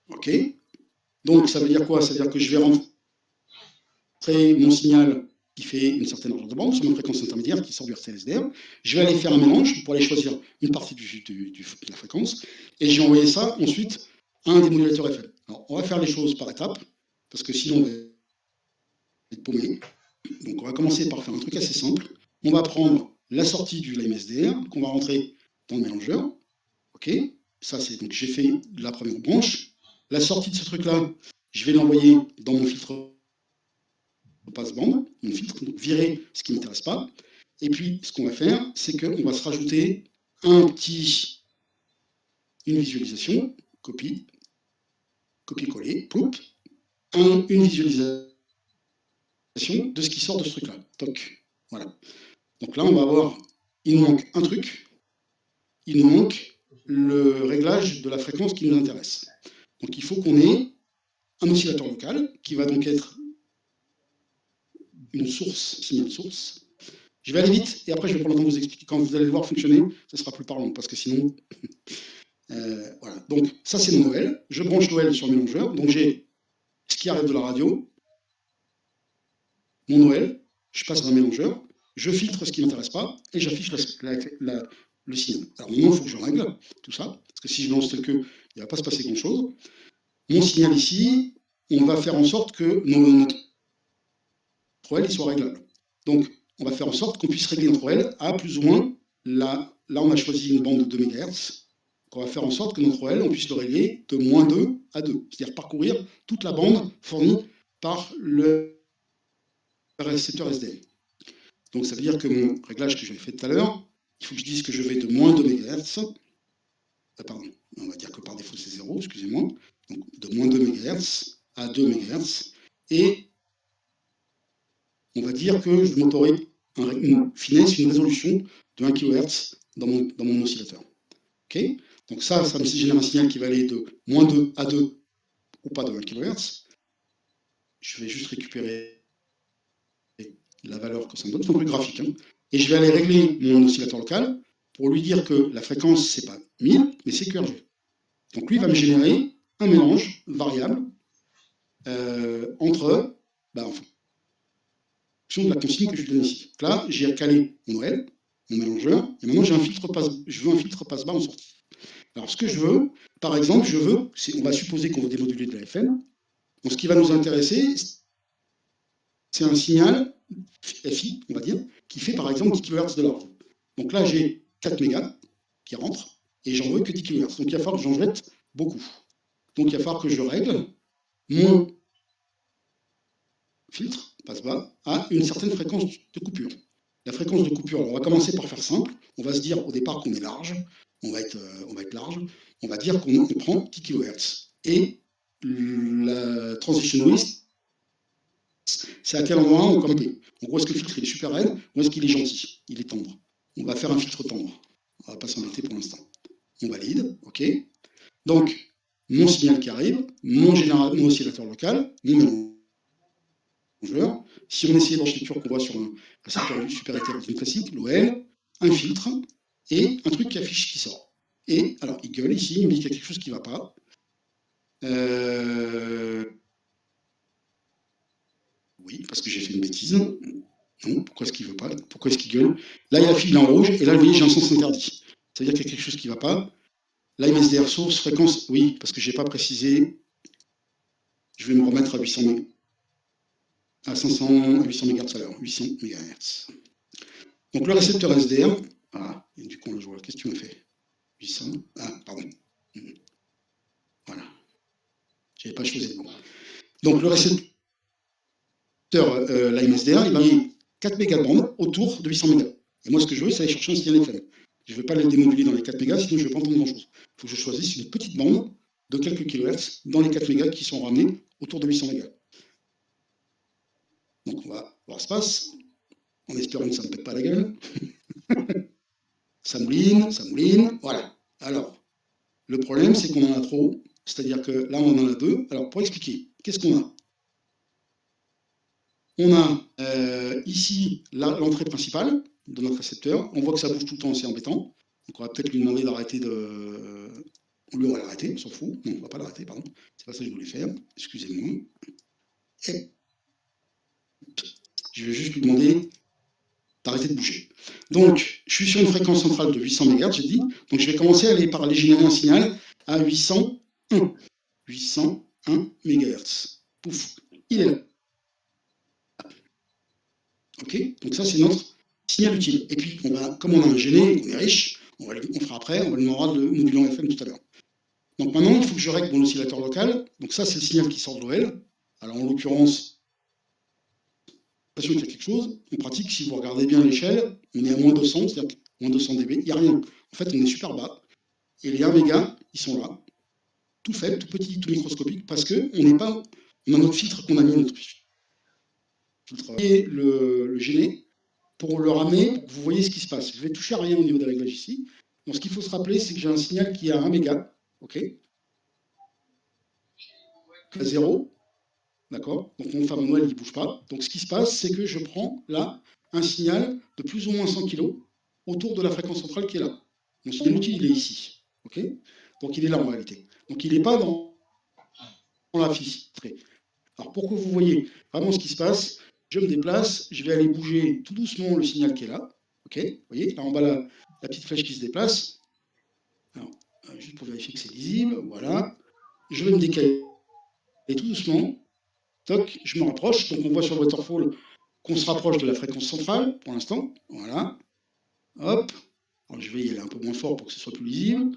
[SPEAKER 1] OK. Donc, ça veut dire quoi? Ça veut dire que je vais rentrer mon signal qui fait une certaine largeur de bande sur ma fréquence intermédiaire qui sort du RTL-SDR. Je vais aller faire un mélange pour aller choisir une partie de la fréquence et je vais envoyer ça ensuite à un démodulateur FM. Alors, on va faire les choses par étapes parce que sinon, on va être paumé. Donc, on va commencer par faire un truc assez simple. On va prendre la sortie du Lime SDR qu'on va rentrer dans le mélangeur. OK. Ça, c'est donc j'ai fait la première branche. La sortie de ce truc-là, je vais l'envoyer dans mon filtre passe-bande, mon filtre, donc virer ce qui ne m'intéresse pas. Et puis, ce qu'on va faire, c'est qu'on va se rajouter une visualisation, copier-coller, ploup, une visualisation de ce qui sort de ce truc-là. Toc. Voilà. Donc là, on va avoir, il nous manque un truc, il nous manque le réglage de la fréquence qui nous intéresse. Donc il faut qu'on ait un oscillateur local qui va donc être une source, signal source. Je vais aller vite et après je vais prendre le temps de vous expliquer. Quand vous allez le voir fonctionner, ce sera plus parlant parce que sinon. Voilà. Donc ça c'est mon OL. Je branche l'OL sur le mélangeur. Donc j'ai ce qui arrive de la radio, mon OL, je passe dans un mélangeur, je filtre ce qui ne m'intéresse pas et j'affiche le signal. Alors maintenant, il faut que je règle tout ça, parce que si je lance tel que, il ne va pas se passer grand-chose. Mon signal ici, on va faire en sorte que notre OL soit réglable. Donc, on va faire en sorte qu'on puisse régler notre OL à plus ou moins, là on a choisi une bande de 2 MHz, on va faire en sorte que notre OL, on puisse le régler de -2 à 2, c'est-à-dire parcourir toute la bande fournie par le récepteur SDM. Donc ça veut dire que mon réglage que j'avais fait tout à l'heure, il faut que je dise que je vais de -2 MHz, pardon, on va dire que par défaut c'est 0, excusez-moi, donc de -2 MHz à 2 MHz, et on va dire que je m'autorise une finesse, une résolution de 1 kHz dans mon oscillateur. Okay, donc ça me génère un signal qui va aller de -2 à 2 ou pas de 1 kHz. Je vais juste récupérer la valeur que ça me donne, c'est un peu graphique, hein, et je vais aller régler mon oscillateur local pour lui dire que la fréquence, c'est pas 1000, mais c'est QRG. Donc lui, il va me générer un mélange variable entre, en fonction de la consigne que je lui donne ici. Donc là, j'ai calé mon OL, mon mélangeur, et maintenant je veux un filtre passe-bas en sortie. Alors ce que je veux, par exemple, on va supposer qu'on veut démoduler de la FM, donc ce qui va nous intéresser, c'est un signal FI, on va dire, qui fait par exemple 10 kHz de large. Donc là, j'ai 4 mégas qui rentrent, et j'en veux que 10 kHz. Donc il va falloir que j'en jette beaucoup. Donc il va falloir que je règle mon filtre passe-bas à une certaine fréquence de coupure. La fréquence de coupure, alors on va commencer par faire simple. On va se dire au départ qu'on est large, on va être large, on va dire qu'on prend 10 kHz. Et la transition noise, c'est à quel endroit on compte. En gros, est-ce que le filtre il est super raide ou est-ce qu'il est gentil, il est tendre. On va faire un filtre tendre. On ne va pas s'embêter pour l'instant. On valide, ok. Donc, mon signal qui arrive, mon oscillateur local, mon mélangeur. Si on essayait l'architecture qu'on voit sur un récepteur du super hétéroclite classique, l'OL, un filtre et un truc qui affiche qui sort. Et alors, il gueule ici, il me dit qu'il y a quelque chose qui ne va pas. Oui, parce que j'ai fait une bêtise. Non, pourquoi est-ce qu'il ne veut pas? Pourquoi est-ce qu'il gueule? Là, il affiche en rouge, et là, vous voyez, j'ai un sens interdit. C'est-à-dire qu'il y a quelque chose qui ne va pas. Là, MSDR source, fréquence, oui, parce que je n'ai pas précisé. Je vais me remettre à 800 MHz. À 500, à 800 MHz à l'heure, 800 MHz. Donc le récepteur SDR, voilà, et du coup, je vois, qu'est-ce que tu m'as fait? 800, ah, pardon. Voilà. Je n'avais pas choisi le bon. Donc le récepteur, l'AMSDR, il va mettre 4 mégas de bande autour de 800 mégas. Et moi, ce que je veux, c'est aller chercher un signal FM. Je ne veux pas le démoduler dans les 4 mégas, sinon je ne vais pas entendre grand-chose. Il faut que je choisisse une petite bande de quelques kilohertz dans les 4 mégas qui sont ramenés autour de 800 mégas. Donc on va voir ce qui se passe, en espérant que ça ne me pète pas la gueule. Ça mouline, voilà. Alors, le problème, c'est qu'on en a trop, c'est-à-dire que là, on en a 2. Alors, pour expliquer, qu'est-ce qu'on a? On a ici l'entrée principale de notre récepteur. On voit que ça bouge tout le temps, c'est embêtant. Donc, on va peut-être lui demander d'arrêter de... Lui, on va l'arrêter, on s'en fout. Non, on ne va pas l'arrêter, pardon. C'est pas ça que je voulais faire. Excusez-moi. Et je vais juste lui demander d'arrêter de bouger. Donc, je suis sur une fréquence centrale de 800 MHz, j'ai dit. Donc, je vais commencer à aller générer un signal à 801 MHz. Pouf, il est là. Ok, donc ça, c'est notre signal utile. Et puis, comme on a un gêné, on est riche, on fera après, on va lui demander le modulant FM tout à l'heure. Donc maintenant, il faut que je règle mon oscillateur local. Donc ça, c'est le signal qui sort de l'OL. Alors, en l'occurrence, qu'il y a quelque chose. En pratique, si vous regardez bien l'échelle, on est à moins 200, c'est-à-dire moins 200 dB, il n'y a rien. En fait, on est super bas. Et les 1 méga, ils sont là, tout faible, tout petit, tout microscopique, parce qu'on n'est pas. On a notre filtre qu'on a mis, notre filtre. Et le gêner pour le ramener, pour que vous voyez ce qui se passe. Je vais toucher à rien au niveau de la réglage ici. Donc, ce qu'il faut se rappeler, c'est que j'ai un signal qui est à 1 méga, ok, à 0. D'accord? Donc mon fameux manuel, il ne bouge pas. Donc ce qui se passe, c'est que je prends là un signal de plus ou moins 100 kg autour de la fréquence centrale qui est là. Mon signal utile, il est ici. Ok? Donc il est là en réalité. Donc il n'est pas dans la filtrée. Alors pour que vous voyez vraiment ce qui se passe, je me déplace, je vais aller bouger tout doucement le signal qui est là. Ok? Vous voyez, là en bas, la petite flèche qui se déplace. Alors, juste pour vérifier que c'est lisible. Voilà. Je vais me décaler tout doucement. Toc, je me rapproche. Donc on voit sur le waterfall qu'on se rapproche de la fréquence centrale pour l'instant. Voilà. Hop. Alors je vais y aller un peu moins fort pour que ce soit plus lisible.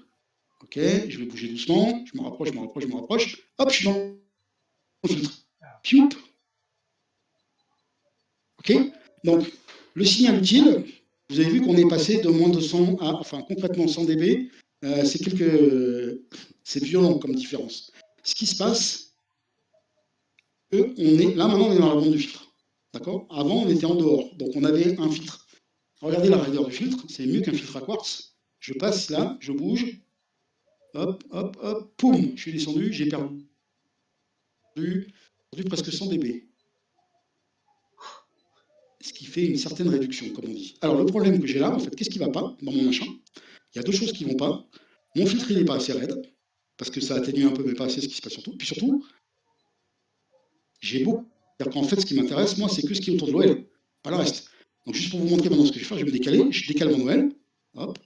[SPEAKER 1] Ok, je vais bouger doucement. Je me rapproche, je me rapproche, je me rapproche. Hop, je suis dans le filtre. Pioup. Ok. Donc le signal utile, vous avez vu qu'on est passé de moins de 100 à, enfin concrètement 100 dB. C'est violent comme différence. Ce qui se passe, on est là maintenant, on est dans la bande du filtre. D'accord? Avant, on était en dehors. Donc, on avait un filtre. Regardez la raideur du filtre. C'est mieux qu'un filtre à quartz. Je passe là, je bouge. Hop, hop, hop. Poum. Je suis descendu. J'ai perdu presque 100 dB. Ce qui fait une certaine réduction, comme on dit. Alors, le problème que j'ai là, en fait, qu'est-ce qui ne va pas dans mon machin? Il y a deux choses qui ne vont pas. Mon filtre, il n'est pas assez raide. Parce que ça atténue un peu, mais pas assez ce qui se passe surtout. Puis surtout, j'ai beau. C'est-à-dire qu'en fait, ce qui m'intéresse, moi, c'est que ce qui est autour de l'OL, pas le reste. Donc, juste pour vous montrer maintenant ce que je vais faire, je vais me décaler. Je décale mon OL. Hop.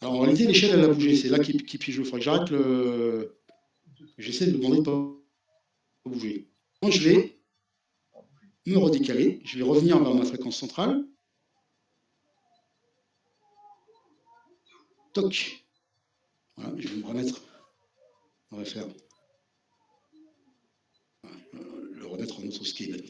[SPEAKER 1] Alors, en réalité, l'échelle, elle a bougé. C'est là qui piège. Il faudrait que j'arrête le. J'essaie de me demander de ne pas bouger. Donc, je vais me redécaler. Je vais revenir vers ma fréquence centrale. Toc. Voilà, je vais me remettre. On va faire. Le remettre en autre scale.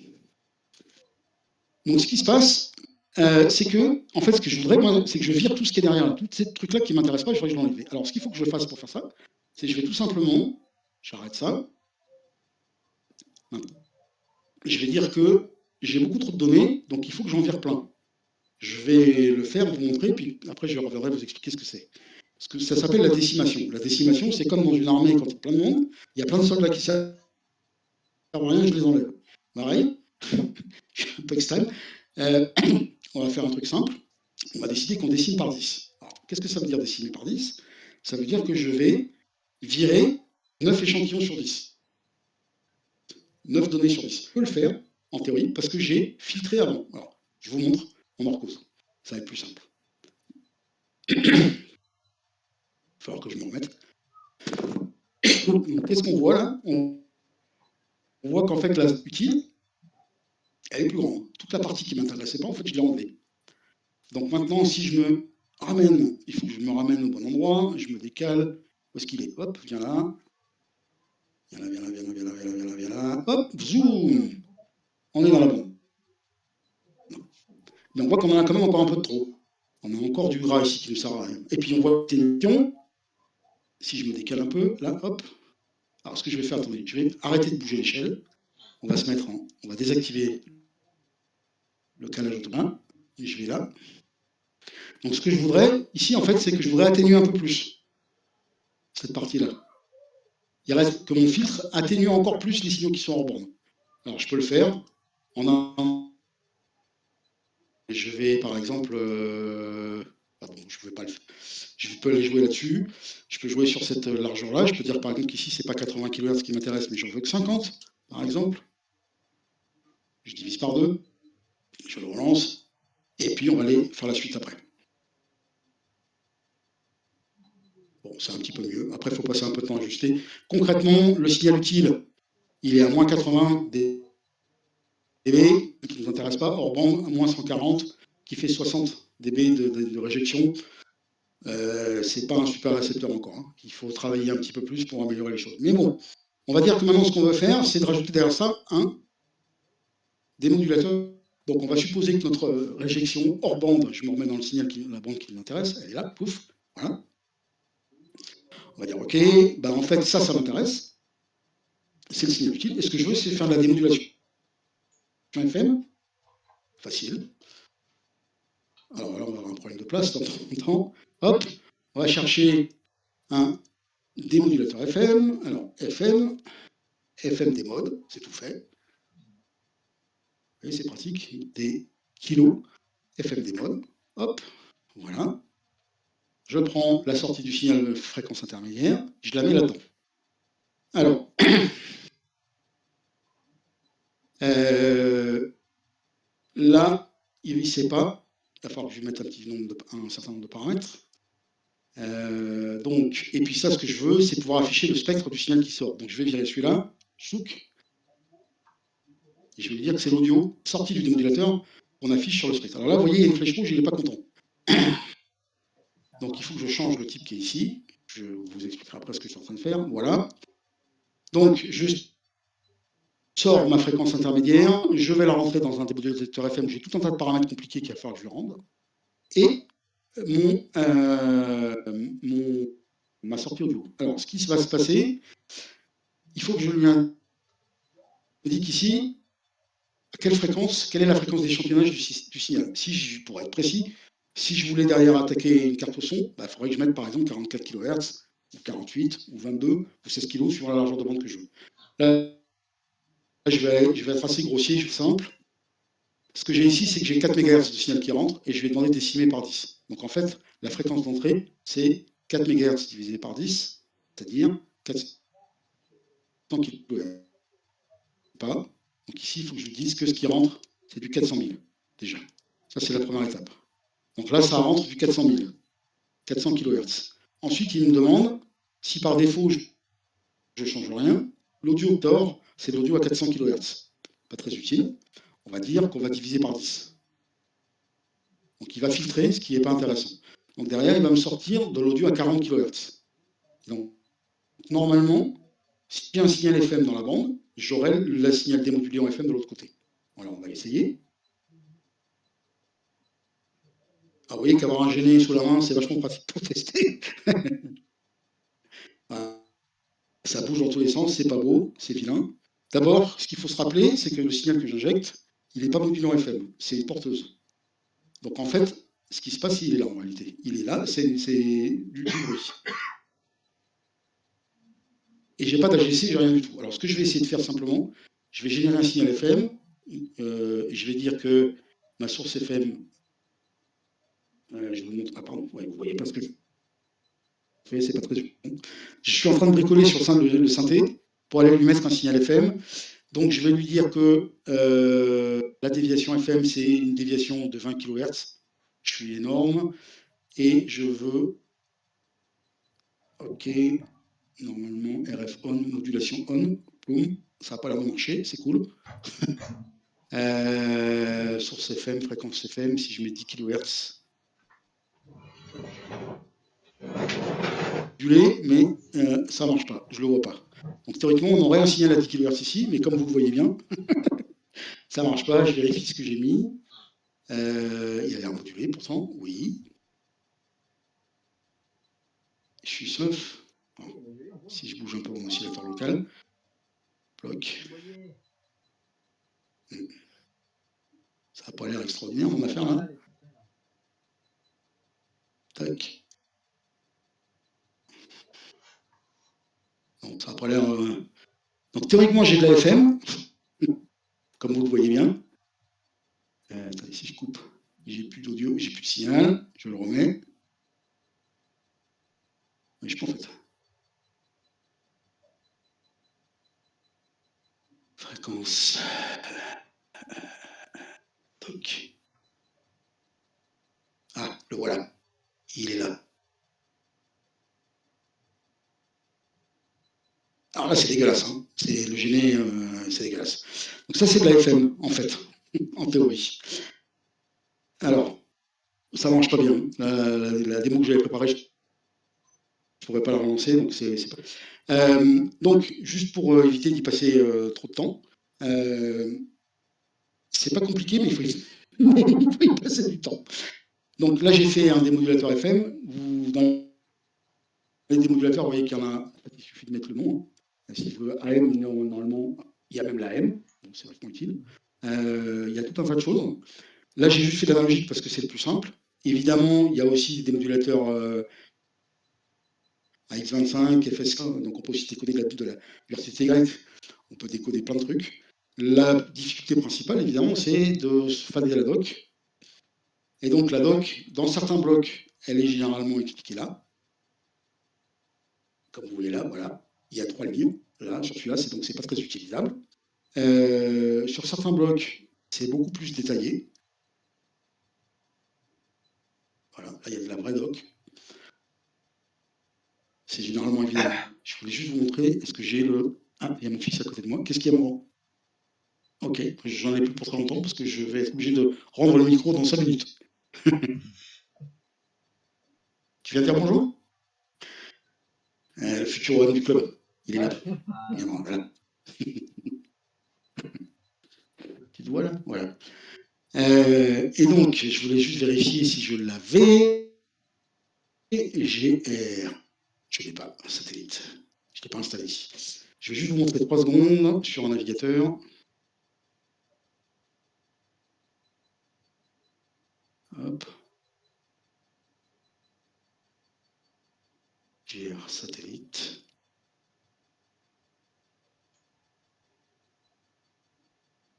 [SPEAKER 1] Donc, ce qui se passe, c'est que, en fait, ce que je voudrais, moi, c'est que je vire tout ce qui est derrière, tous ces trucs-là qui ne m'intéressent pas, je voudrais que je l'enlève. Alors, ce qu'il faut que je fasse pour faire ça, c'est que je vais tout simplement, j'arrête ça, je vais dire que j'ai beaucoup trop de données, donc il faut que j'en vire plein. Je vais le faire, vous montrer, puis après, je reviendrai vous expliquer ce que c'est. Ça s'appelle la décimation. La décimation, c'est comme dans une armée, quand il y a plein de monde, il y a plein de soldats qui servent à rien, je les enlève. Pareil, je suis un peu extrême. On va faire un truc simple. On va décider qu'on décime par 10. Alors, qu'est-ce que ça veut dire décimer par 10? Ça veut dire que je vais virer 9 échantillons sur 10. 9 données sur 10. Je peux le faire, en théorie, parce que j'ai filtré avant. Alors, je vous montre, on en cause. Ça va être plus simple. Il va falloir que je me remette. Qu'est-ce qu'on voit là? On voit qu'en fait, la utile, elle est plus grande. Toute la partie qui ne m'intéressait pas, en fait, je l'ai enlevée. Donc maintenant, si je me ramène, il faut que je me ramène au bon endroit, je me décale. Où est-ce qu'il est? Hop, viens là. Viens là, viens là, viens là, viens là, viens là, viens là, viens là. Hop, zoom. On est dans la bande. Mais on voit qu'on en a quand même encore un peu de trop. On a encore du gras ici qui ne sert à rien. Et puis on voit une question. Si je me décale un peu, là, hop. Alors ce que je vais faire, attendez, je vais arrêter de bouger l'échelle. On va se mettre en. On va désactiver le calage automatique. Et je vais là. Donc ce que je voudrais, ici, en fait, c'est que je voudrais atténuer un peu plus cette partie-là. Il reste que mon filtre atténue encore plus les signaux qui sont hors bande. Alors je peux le faire en un. Je vais par exemple. Pardon, je ne vais pas le faire. Je peux aller jouer là-dessus. Je peux jouer sur cette largeur-là. Je peux dire par exemple qu'ici, ce n'est pas 80 kHz qui m'intéresse, mais j'en veux que 50, par exemple. Je divise par 2. Je le relance. Et puis on va aller faire la suite après. Bon, c'est un petit peu mieux. Après, il faut passer un peu de temps à ajuster. Concrètement, le signal utile, il est à moins 80 dB, qui ne nous intéresse pas, hors bande, à moins 140, qui fait 60 dB de réjection. C'est pas un super récepteur encore. Hein. Il faut travailler un petit peu plus pour améliorer les choses. Mais bon, on va dire que maintenant, ce qu'on veut faire, c'est de rajouter derrière ça un démodulateur. Donc, on va supposer que notre réjection hors bande, je me remets dans le signal, la bande qui m'intéresse, elle est là, pouf, voilà. On va dire, OK, ben en fait, ça m'intéresse. C'est le signal utile. Et ce que je veux, c'est faire de la démodulation. FM, facile. Alors là, on va avoir un problème de place dans un temps. Hop, on va chercher un démodulateur FM. Alors, FM démode, c'est tout fait. Vous voyez, c'est pratique. Des kilos, FM démode. Hop, voilà. Je prends la sortie du signal de fréquence intermédiaire, je la mets là-dedans. Alors, là, il ne sait pas. Il va falloir que je mette un certain nombre de paramètres. Donc, et puis ça, ce que je veux, c'est pouvoir afficher le spectre du signal qui sort. Donc je vais virer celui-là, chouk, et je vais lui dire que c'est l'audio sorti du démodulateur qu'on affiche sur le spectre. Alors là, vous voyez, il y a une flèche rouge, il n'est pas content. Donc il faut que je change le type qui est ici. Je vous expliquerai après ce que je suis en train de faire. Voilà. Donc je sors ma fréquence intermédiaire, je vais la rentrer dans un démodulateur FM. J'ai tout un tas de paramètres compliqués qu'il va falloir que je lui rende. Et ma sortie audio. Alors, ce qui va se passer, il faut que je lui indique ici quelle est la fréquence d'échantillonnage du signal. Pour être précis, si je voulais derrière attaquer une carte au son, il faudrait que je mette par exemple 44 kHz, ou 48, ou 22, ou 16 kg suivant la largeur de bande que je veux. Là, je vais être assez grossier, simple. Ce que j'ai ici, c'est que j'ai 4 MHz de signal qui rentre, et je vais demander de décimer par 10. Donc en fait, la fréquence d'entrée, c'est 4 MHz divisé par 10, c'est-à-dire 400 kHz. Pas. Donc ici, il faut que je dise que ce qui rentre, c'est du 400 000, déjà. Ça, c'est la première étape. Donc là, ça rentre du 400 000, 400 kHz. Ensuite, il me demande si par défaut, je ne change rien. L'audio TOR, c'est l'audio à 400 kHz. Pas très utile. On va dire qu'on va diviser par 10. Donc il va filtrer ce qui n'est pas intéressant. Donc derrière, il va me sortir de l'audio à 40 kHz. Donc normalement, si j'ai un signal FM dans la bande, j'aurai le signal démodulé en FM de l'autre côté. Voilà, on va essayer. Ah, vous voyez qu'avoir un gêné sous la main, c'est vachement pratique pour tester. Ça bouge dans tous les sens, c'est pas beau, c'est vilain. D'abord, ce qu'il faut se rappeler, c'est que le signal que j'injecte, il n'est pas modulé en FM, c'est une porteuse. Donc en fait, ce qui se passe, il est là en réalité. Il est là, c'est du bruit. Et j'ai pas d'AGC, j'ai rien du tout. Alors ce que je vais essayer de faire simplement, je vais générer un signal FM, et je vais dire que ma source FM, je vous montre, ah pardon, ouais, vous voyez pas ce que je fais, c'est pas très bon. Je suis en train de bricoler sur le synthé pour aller lui mettre un signal FM. Donc je vais lui dire que la déviation FM, c'est une déviation de 20 kHz. Je suis énorme. Et je veux, OK, normalement RF on, modulation on, boum, ça n'a pas l'air de marcher, c'est cool. Source FM, fréquence FM, si je mets 10 kHz. Mais ça ne marche pas, je ne le vois pas. Donc théoriquement, on aurait un signal à 10 kHz ici, mais comme vous le voyez bien, ça ne marche pas, je vérifie ce que j'ai mis. Il a l'air modulé pourtant, oui. Je suis sauf. Si je bouge un peu mon oscillateur local, bloc. Ça n'a pas l'air extraordinaire mon affaire là. Tac. Donc ça n'a pas l'air. Donc théoriquement j'ai de la FM, comme vous le voyez bien. Attendez, si je coupe, j'ai plus d'audio, j'ai plus de signal, je le remets. Mais je peux en fait. Fréquence. Toc. Ah, le voilà. Il est là. Alors là, c'est dégueulasse. Hein. C'est le gêné, c'est dégueulasse. Donc ça, c'est de la FM, en fait, en théorie. Alors, ça marche pas bien. La démo que j'avais préparée, je ne pourrais pas la relancer, donc c'est pas... donc, juste pour éviter d'y passer trop de temps, c'est pas compliqué, mais il faut y passer du temps. Donc là, j'ai fait un démodulateur FM. Dans les démodulateurs, vous voyez qu'il y en a, il suffit de mettre le nom. Si je veux AM, normalement, il y a même la M, donc c'est vachement utile. Il y a tout un tas de choses. Là, j'ai juste fait l'analogique parce que c'est le plus simple. Évidemment, il y a aussi des démodulateurs AX25, FSK, donc on peut aussi décoder de la RTTY, on peut décoder plein de trucs. La difficulté principale, évidemment, c'est de se fader à la doc. Et donc la doc, dans certains blocs, elle est généralement expliquée là. Comme vous voyez là, voilà. Il y a 3 lignes. Là, sur celui-là, donc c'est pas très utilisable. Sur certains blocs, c'est beaucoup plus détaillé. Voilà, là, il y a de la vraie doc. C'est généralement évident. Je voulais juste vous montrer, est-ce que j'ai le... Ah, il y a mon fils à côté de moi. Qu'est-ce qu'il y a, moi? Ok, j'en ai plus pour très longtemps parce que je vais être obligé de rendre le micro dans 5 minutes. Tu viens dire bonjour? Le futur homme du club, il est là. Voilà. Petite voix là, voilà. Et donc, je voulais juste vérifier si je l'avais. GR. Je ne l'ai pas, un satellite. Je ne l'ai pas installé. Je vais juste vous montrer 3 secondes sur un navigateur. Hop. GR satellite.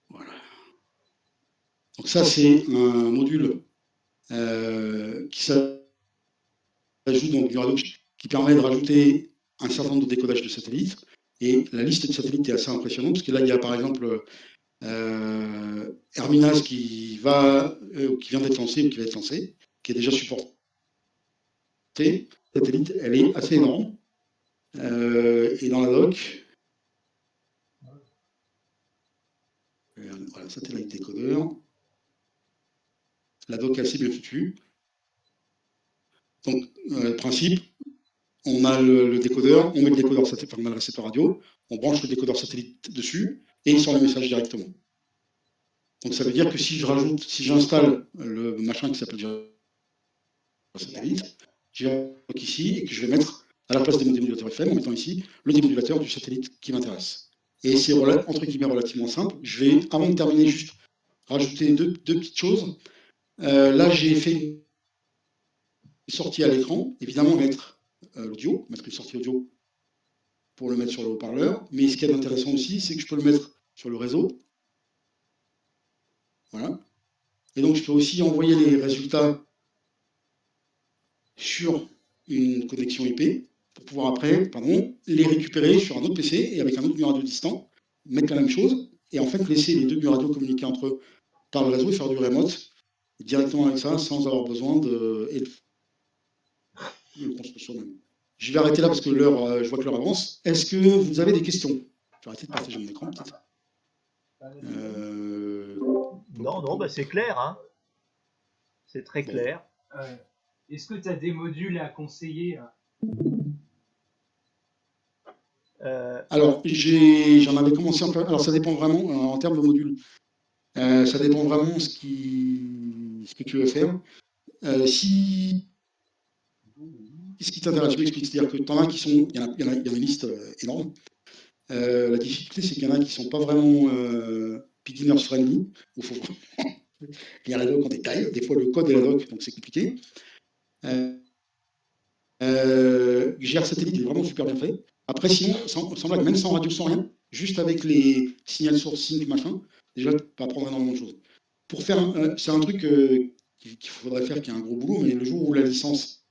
[SPEAKER 1] Voilà. Donc ça, c'est un module qui s'ajoute donc du radio, qui permet de rajouter un certain nombre de décodages de satellites. Et la liste de satellites est assez impressionnante, parce que là, il y a par exemple Herminas qui vient d'être lancé ou qui va être lancé, qui est déjà supporté. Satellite, elle est assez énorme. Et dans la doc, voilà, satellite décodeur. La doc est assez bien foutue. Donc, le principe, on a le décodeur, on met le décodeur satellite, on a le récepteur radio, on branche le décodeur satellite dessus et il sort le message directement. Donc ça veut dire que si j'installe le machin qui s'appelle satellite, j'ai un bloc ici et que je vais mettre à la place des démodulateurs FM en mettant ici le démodulateur du satellite qui m'intéresse. Et c'est entre guillemets relativement simple. Je vais, avant de terminer, juste rajouter deux petites choses. Là, j'ai fait sortie à l'écran, évidemment mettre l'audio, mettre une sortie audio pour le mettre sur le haut-parleur. Mais ce qui est intéressant aussi, c'est que je peux le mettre sur le réseau. Voilà. Et donc, je peux aussi envoyer les résultats sur une connexion IP pour pouvoir après, les récupérer sur un autre PC et avec un autre mur radio distant, mettre la même chose et en fait laisser les deux murs radio communiquer entre eux par le réseau et faire du remote directement avec ça sans avoir besoin de le construire soi-même. Je vais arrêter là parce que l'heure, je vois que l'heure avance. Est-ce que vous avez des questions? Je vais arrêter de partager mon écran peut-être.
[SPEAKER 2] Non, bah c'est clair, hein. C'est très clair.
[SPEAKER 3] Est-ce que tu as des modules à conseiller?
[SPEAKER 1] Alors, j'en avais commencé un peu. Alors, ça dépend vraiment en termes de modules. Ça dépend vraiment ce que tu veux faire. Ce qui t'intéresse, je m'explique. C'est-à-dire que tu en as qui sont. Il y en a une liste énorme. La difficulté, c'est qu'il y en a qui ne sont pas vraiment beginners friendly. Il faut lire la doc en détail. Des fois, le code est la doc, donc c'est compliqué. GR Satellite est vraiment super bien fait. Après, sinon, sans blague, même sans radio, sans rien, juste avec les signal sourcing, machin, déjà, tu peux apprendre énormément de choses. Pour faire, c'est un truc qu'il faudrait faire, qui est un gros boulot, mais le jour où la licence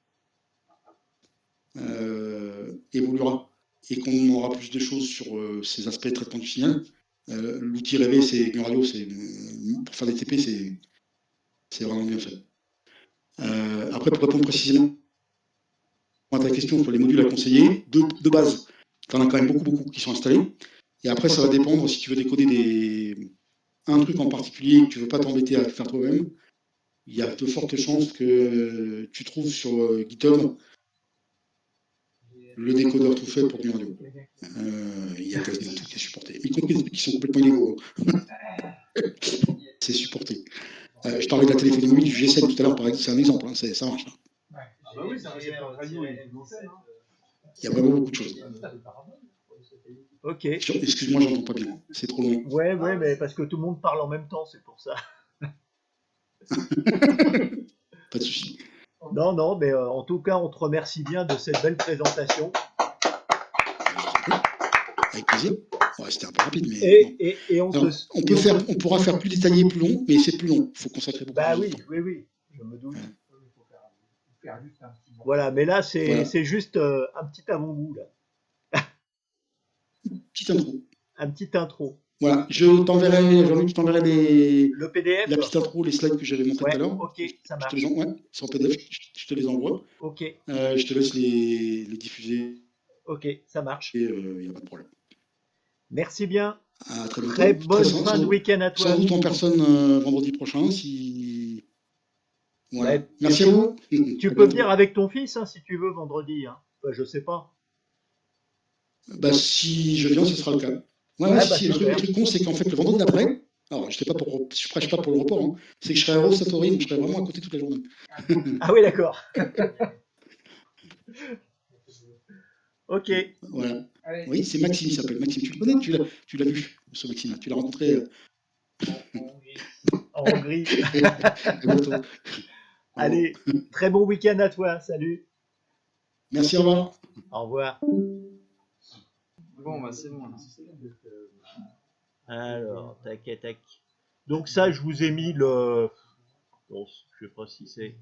[SPEAKER 1] évoluera et qu'on aura plus de choses sur ces aspects de traitement du signal, l'outil rêvé, c'est une radio, pour faire des TP, c'est vraiment bien fait. Après, pour répondre précisément à ta question sur les modules à conseiller, de base, tu en as quand même beaucoup qui sont installés. Et après, ça va dépendre si tu veux décoder un truc en particulier que tu ne veux pas t'embêter à faire toi-même. Il y a de fortes chances que tu trouves sur GitHub le décodeur tout fait pour du radio. Il y a quasiment tout qui est supporté, y compris des trucs qui sont complètement illégaux. C'est supporté. Je parlais de la téléphonie mobile du G7 tout à l'heure, par exemple, c'est un exemple, hein, ça marche.
[SPEAKER 3] Ah bah oui, c'est un radio.
[SPEAKER 1] Il y a vraiment beaucoup de choses.
[SPEAKER 2] Ok.
[SPEAKER 1] Excuse-moi, j'entends pas bien. C'est trop long.
[SPEAKER 2] Ouais, mais parce que tout le monde parle en même temps, c'est pour ça.
[SPEAKER 1] Pas de souci.
[SPEAKER 2] Non, mais en tout cas, on te remercie bien de cette belle présentation.
[SPEAKER 1] Avec plaisir. Ouais, c'était un peu rapide, mais.
[SPEAKER 2] Et
[SPEAKER 1] on pourra faire plus détaillé, plus long, mais c'est plus long. Il faut consacrer beaucoup
[SPEAKER 2] de
[SPEAKER 1] temps.
[SPEAKER 2] Oui, je me doute. Voilà, mais là, c'est juste un petit avant-goût, là.
[SPEAKER 1] Petite intro.
[SPEAKER 2] Un petit intro.
[SPEAKER 1] Voilà, je t'enverrai
[SPEAKER 2] le PDF,
[SPEAKER 1] la petite intro, les slides que j'avais montrés tout à l'heure.
[SPEAKER 2] Ok, ça marche.
[SPEAKER 1] C'est en PDF, je te les envoie.
[SPEAKER 2] Ok.
[SPEAKER 1] Je te laisse les diffuser.
[SPEAKER 2] Ok, ça marche.
[SPEAKER 1] Et il n'y a pas de problème.
[SPEAKER 2] Merci bien.
[SPEAKER 1] À très bientôt.
[SPEAKER 2] Très bonne fin de week-end à toi.
[SPEAKER 1] Sans doute en personne vendredi prochain. Voilà.
[SPEAKER 2] Bah,
[SPEAKER 1] merci à vous.
[SPEAKER 2] Tu peux venir avec ton fils si tu veux vendredi. Hein. Bah, je sais pas.
[SPEAKER 1] Bah, si je viens, ce sera le cas. Le truc con, c'est qu'en fait, le vendredi d'après, alors je prêche pas pour le report, hein, c'est que je serai à Rose Satori, donc je serai vraiment à côté toute la journée.
[SPEAKER 2] Ah oui, d'accord. Ok.
[SPEAKER 1] Voilà. Oui, c'est Maxime, il s'appelle Maxime. Tu le connais? Tu l'as vu, ce Maxime. Tu l'as rencontré
[SPEAKER 2] en Hongrie. Allez, très bon week-end à toi. Salut.
[SPEAKER 1] Merci, au revoir.
[SPEAKER 2] Au revoir.
[SPEAKER 3] Bon, bah c'est bon.
[SPEAKER 2] Alors, tac. Donc ça, je vous ai mis le... Bon, je sais pas si c'est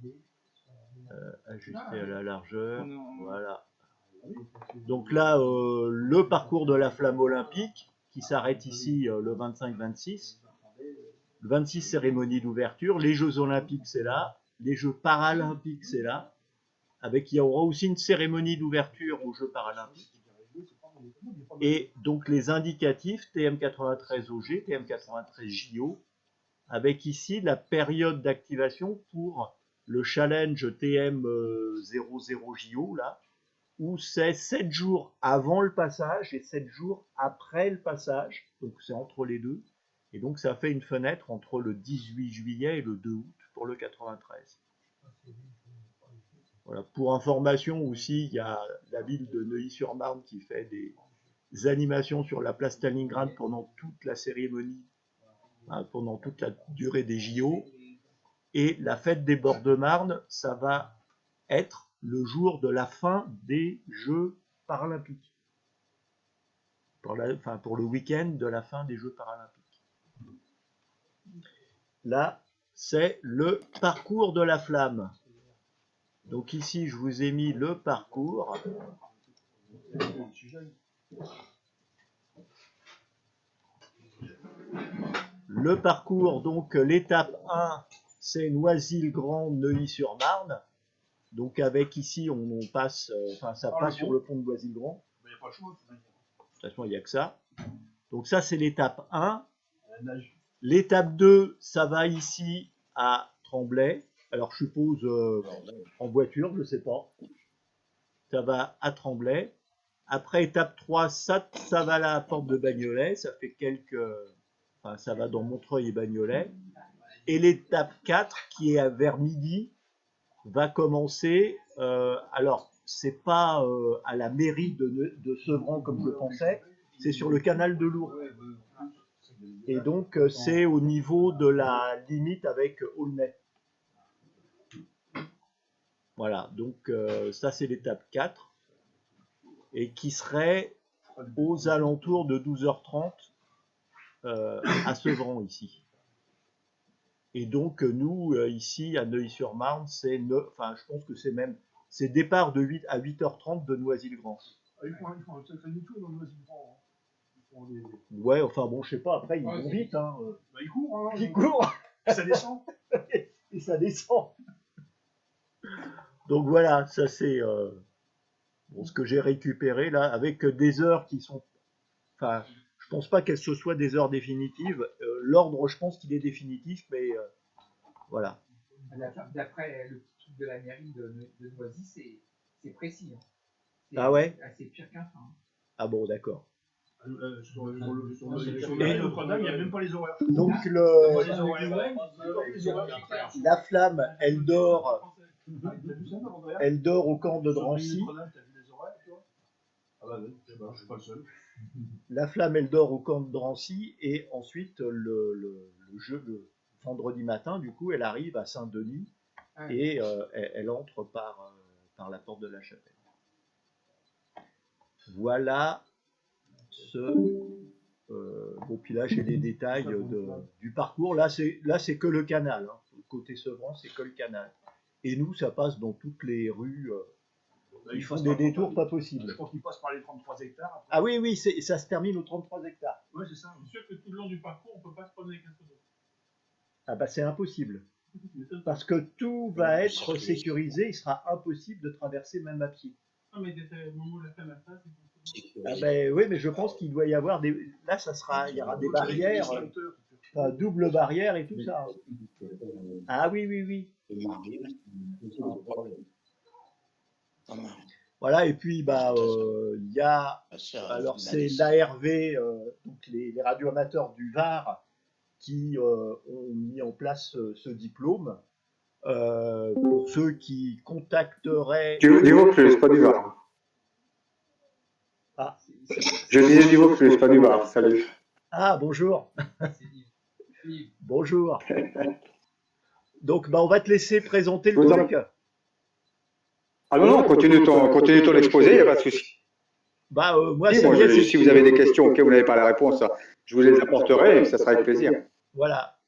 [SPEAKER 2] ajusté à la largeur. Voilà. Donc là, le parcours de la flamme olympique, qui s'arrête ici le 25-26. Le 26, cérémonie d'ouverture. Les Jeux olympiques, c'est là. Les Jeux paralympiques, c'est là. Il y aura aussi une cérémonie d'ouverture aux Jeux paralympiques. Et donc les indicatifs TM93OG, TM93JO, avec ici la période d'activation pour le challenge TM00JO, là, où c'est 7 jours avant le passage et 7 jours après le passage, donc c'est entre les deux, et donc ça fait une fenêtre entre le 18 juillet et le 2 août pour le 93. Voilà. Pour information aussi, il y a la ville de Neuilly-sur-Marne qui fait des animations sur la place Stalingrad pendant toute la cérémonie, pendant toute la durée des JO. Et la fête des bords de Marne, ça va être le jour de la fin des Jeux paralympiques. Pour le week-end de la fin des Jeux paralympiques. Là, c'est le parcours de la flamme. Donc ici, je vous ai mis le parcours. Le parcours, donc l'étape 1, c'est Noisy-le-Grand, Neuilly-sur-Marne. Donc avec ici, on passe, ça passe sur le pont de Noisy-le-Grand.
[SPEAKER 5] Il n'y a pas le choix.
[SPEAKER 2] De toute façon, il n'y a que ça. Donc ça, c'est l'étape 1. L'étape 2, ça va ici à Tremblay. Alors, je suppose en voiture, je ne sais pas. Ça va à Tremblay. Après, étape 3, ça va à la porte de Bagnolet. Ça fait ça va dans Montreuil et Bagnolet. Et l'étape 4, qui est vers midi, va commencer. Alors, c'est pas à la mairie de Sevran comme je le pensais. C'est sur le canal de l'Ourcq. Et donc, c'est au niveau de la limite avec Aulnay. Voilà, donc ça c'est l'étape 4 et qui serait aux alentours de 12h30 à Sevran ici. Et donc nous ici à Neuilly-sur-Marne, je pense que c'est départ de 8 à 8h30 de Noisy-le-Grand.
[SPEAKER 5] Ils font un sacré détour dans le Noisy-le-Grand.
[SPEAKER 2] Ouais, enfin bon, je sais pas, après ils vont vite. Hein.
[SPEAKER 5] Bah, ils courent, hein.
[SPEAKER 2] Ils courent.
[SPEAKER 5] Ça descend.
[SPEAKER 2] Et ça descend. Donc voilà, ça c'est ce que j'ai récupéré là, avec des heures qui sont... Enfin, je pense pas qu'elles ce soient des heures définitives. L'ordre, je pense qu'il est définitif, mais voilà.
[SPEAKER 3] D'après le petit truc de la mairie de Noisy, c'est précis. Hein.
[SPEAKER 2] Ah ouais?
[SPEAKER 3] C'est pire qu'un train.
[SPEAKER 2] Ah bon, d'accord.
[SPEAKER 5] Sur le Notre-Dame, il n'y a même pas les horaires.
[SPEAKER 2] Donc la flamme, elle dort au camp de Drancy. La flamme, elle dort au camp de Drancy et ensuite le vendredi matin, du coup, elle arrive à Saint-Denis et elle entre par la porte de la chapelle. Voilà bon, puis là j'ai les détails du parcours. Là c'est que le canal. Hein. Côté Sevran, c'est que le canal. Et nous, ça passe dans toutes les rues. Ils font des détours pas possibles.
[SPEAKER 5] Je pense qu'ils passent par les 33 hectares. Après.
[SPEAKER 2] Ah oui, ça se termine aux 33 hectares.
[SPEAKER 5] Oui, c'est ça. Je suis sûr que tout le long du parcours, on ne peut pas se promener avec un photo.
[SPEAKER 2] Ah bah c'est impossible. Parce que tout va être sécurisé, il sera impossible de traverser même à pied.
[SPEAKER 5] Ah, mais au moment où la femme a ça, c'est
[SPEAKER 2] ah ben oui, mais je pense qu'il doit y avoir des... Là, il y aura des barrières, double barrière et tout ça. Ah oui. Voilà, et puis il y a... Alors c'est l'ARV, donc les radioamateurs du Var, qui ont mis en place ce diplôme. Pour ceux qui contacteraient...
[SPEAKER 6] Du Vaucluse, pas du Var.
[SPEAKER 2] Ah,
[SPEAKER 6] je disais du Vaucluse, pas du Var. Salut.
[SPEAKER 2] Ah, bonjour. Bonjour. Donc, on va te laisser présenter le truc.
[SPEAKER 6] Ah non, continue ton exposé, il n'y a pas de souci.
[SPEAKER 2] Moi,
[SPEAKER 6] si vous avez des questions auxquelles vous n'avez pas la réponse, je vous les apporterai et ça sera avec plaisir.
[SPEAKER 2] Voilà.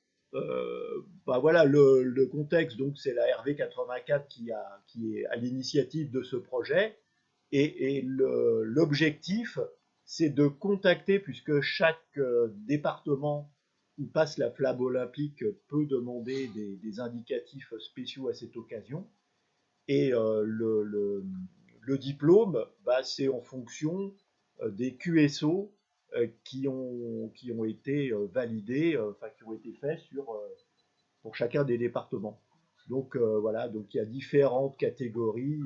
[SPEAKER 2] Voilà le contexte, donc c'est la RV 84 qui est à l'initiative de ce projet et l'objectif c'est de contacter, puisque chaque département où passe la flamme olympique peut demander des indicatifs spéciaux à cette occasion, et le diplôme c'est en fonction des QSO qui ont été validés, qui ont été faits pour chacun des départements. Donc voilà, donc il y a différentes catégories,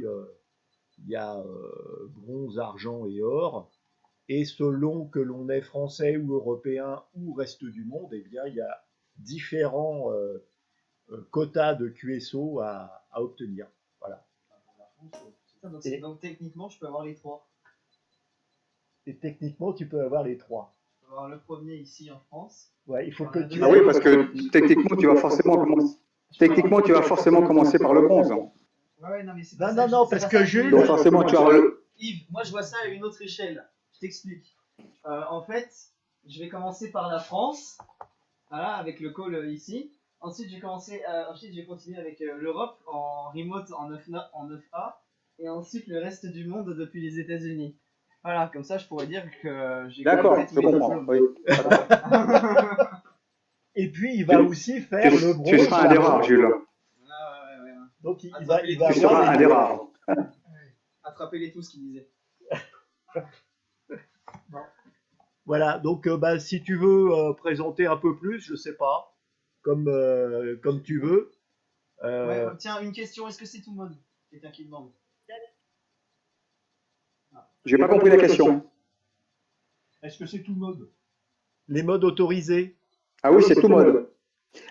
[SPEAKER 2] il y a bronze, argent et or, et selon que l'on est français ou européen ou reste du monde, eh bien il y a différents quotas de QSO à obtenir. Voilà.
[SPEAKER 7] Donc techniquement, je peux avoir les trois.
[SPEAKER 2] Et techniquement, tu peux avoir les trois.
[SPEAKER 7] Je peux avoir le premier ici en France.
[SPEAKER 2] Ouais, il faut que tu...
[SPEAKER 6] Ah oui, parce que techniquement, tu vas forcément commencer par le bronze.
[SPEAKER 7] Ouais, non, mais c'est
[SPEAKER 2] Non,
[SPEAKER 7] pas
[SPEAKER 2] non,
[SPEAKER 7] ça,
[SPEAKER 2] non,
[SPEAKER 7] c'est
[SPEAKER 2] parce
[SPEAKER 7] pas
[SPEAKER 2] que
[SPEAKER 7] ça.
[SPEAKER 2] Jules.
[SPEAKER 6] Donc forcément, tu as le...
[SPEAKER 7] Yves, moi je vois ça à une autre échelle. Je t'explique. En fait, je vais commencer par la France, voilà, avec le call ici. Ensuite, ensuite, j'ai continué avec l'Europe en remote en 9A. Et ensuite, le reste du monde depuis les États-Unis. Voilà, comme ça, je pourrais dire que j'ai
[SPEAKER 6] D'accord,
[SPEAKER 7] complété
[SPEAKER 6] je
[SPEAKER 7] tous mes
[SPEAKER 6] comprends.
[SPEAKER 7] diplômes.
[SPEAKER 6] Oui.
[SPEAKER 2] Et puis, il va aussi faire le
[SPEAKER 6] Tu
[SPEAKER 2] bronze.
[SPEAKER 6] seras un des rares, Jules.
[SPEAKER 7] Ouais.
[SPEAKER 2] Donc, il
[SPEAKER 7] Attraper
[SPEAKER 2] va
[SPEAKER 6] Tu
[SPEAKER 7] les
[SPEAKER 6] seras
[SPEAKER 2] avoir
[SPEAKER 6] un
[SPEAKER 2] les
[SPEAKER 6] des
[SPEAKER 2] deux.
[SPEAKER 6] rares.
[SPEAKER 7] Attrapez-les tous, qui disait.
[SPEAKER 2] Voilà, donc bah, si tu veux présenter un peu plus, je sais pas, comme tu veux.
[SPEAKER 7] Ouais, tiens, une question, est-ce que c'est tout mode? Quelqu'un qui demande.
[SPEAKER 6] J'ai pas compris la question.
[SPEAKER 5] Est-ce que c'est tout mode?
[SPEAKER 2] Les modes autorisés.
[SPEAKER 6] Ah oui, c'est tout mode.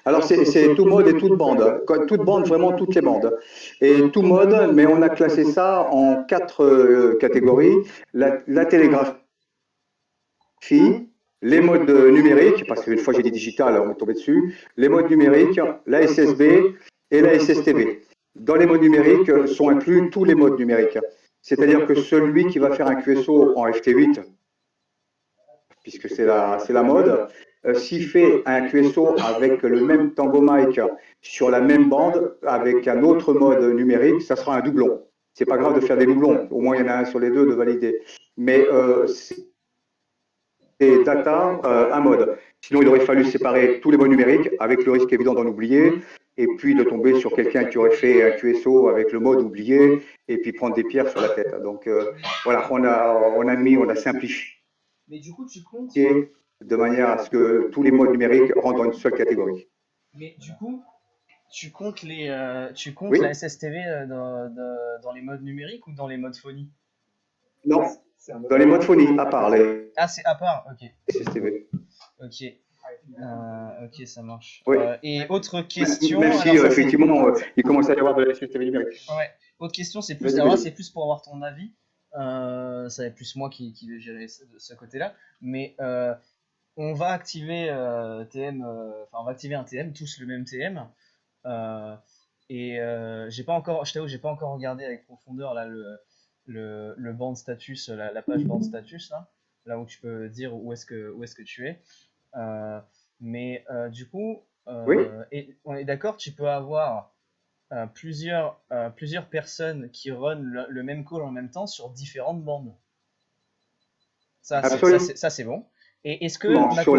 [SPEAKER 6] Alors c'est tout mode et toute bande. Toute bande, vraiment toutes les bandes. Et tout mode, mais on a classé ça en 4 catégories. La télégraphie, les modes numériques, parce qu'une fois j'ai dit digital, on est tombé dessus, les modes numériques, la SSB et la SSTB. Dans les modes numériques sont inclus tous les modes numériques. C'est-à-dire que celui qui va faire un QSO en FT8, puisque c'est la mode, s'il fait un QSO avec le même Tango Mic sur la même bande, avec un autre mode numérique, ça sera un doublon. C'est pas grave de faire des doublons, au moins il y en a un sur les deux de valider. Mais c'est data, un mode. Sinon, il aurait fallu séparer tous les modes numériques, avec le risque évident d'en oublier, et puis de tomber sur quelqu'un qui aurait fait un QSO avec le mode oublié, et puis prendre des pierres sur la tête. Donc voilà, on a simplifié
[SPEAKER 7] Mais du coup, tu comptes.
[SPEAKER 6] de manière à ce que tous les modes numériques rentrent dans une seule catégorie.
[SPEAKER 7] Mais du coup, tu comptes
[SPEAKER 6] Oui.
[SPEAKER 7] la SSTV dans les modes numériques ou dans les modes phonie?
[SPEAKER 6] Non, dans les modes phonie, à part les
[SPEAKER 7] Ah, c'est à part, ok.
[SPEAKER 6] SSTV.
[SPEAKER 7] Ok. Ok, ça marche.
[SPEAKER 6] Oui.
[SPEAKER 7] Et autre question.
[SPEAKER 6] Même si,
[SPEAKER 7] alors ça, c'est-
[SPEAKER 6] effectivement, il commence à y avoir de la SSTV numérique.
[SPEAKER 7] Ouais. Autre question, c'est plus,
[SPEAKER 6] Vas-y,
[SPEAKER 7] alors là,
[SPEAKER 6] vas-y.
[SPEAKER 7] c'est plus pour avoir ton avis. Ça va être plus moi qui vais gérer ce côté-là. Mais on va activer on va activer un TM, tous le même TM. J'ai pas encore, je t'avoue, j'ai pas encore regardé avec profondeur là le band status, la page band status là où tu peux dire où est-ce que tu es. Du coup,
[SPEAKER 6] Oui.
[SPEAKER 7] et on est d'accord, tu peux avoir plusieurs personnes qui run le même call en même temps sur différentes bandes.
[SPEAKER 6] Absolument.
[SPEAKER 7] Ça c'est bon. Et est-ce que
[SPEAKER 6] Non, sur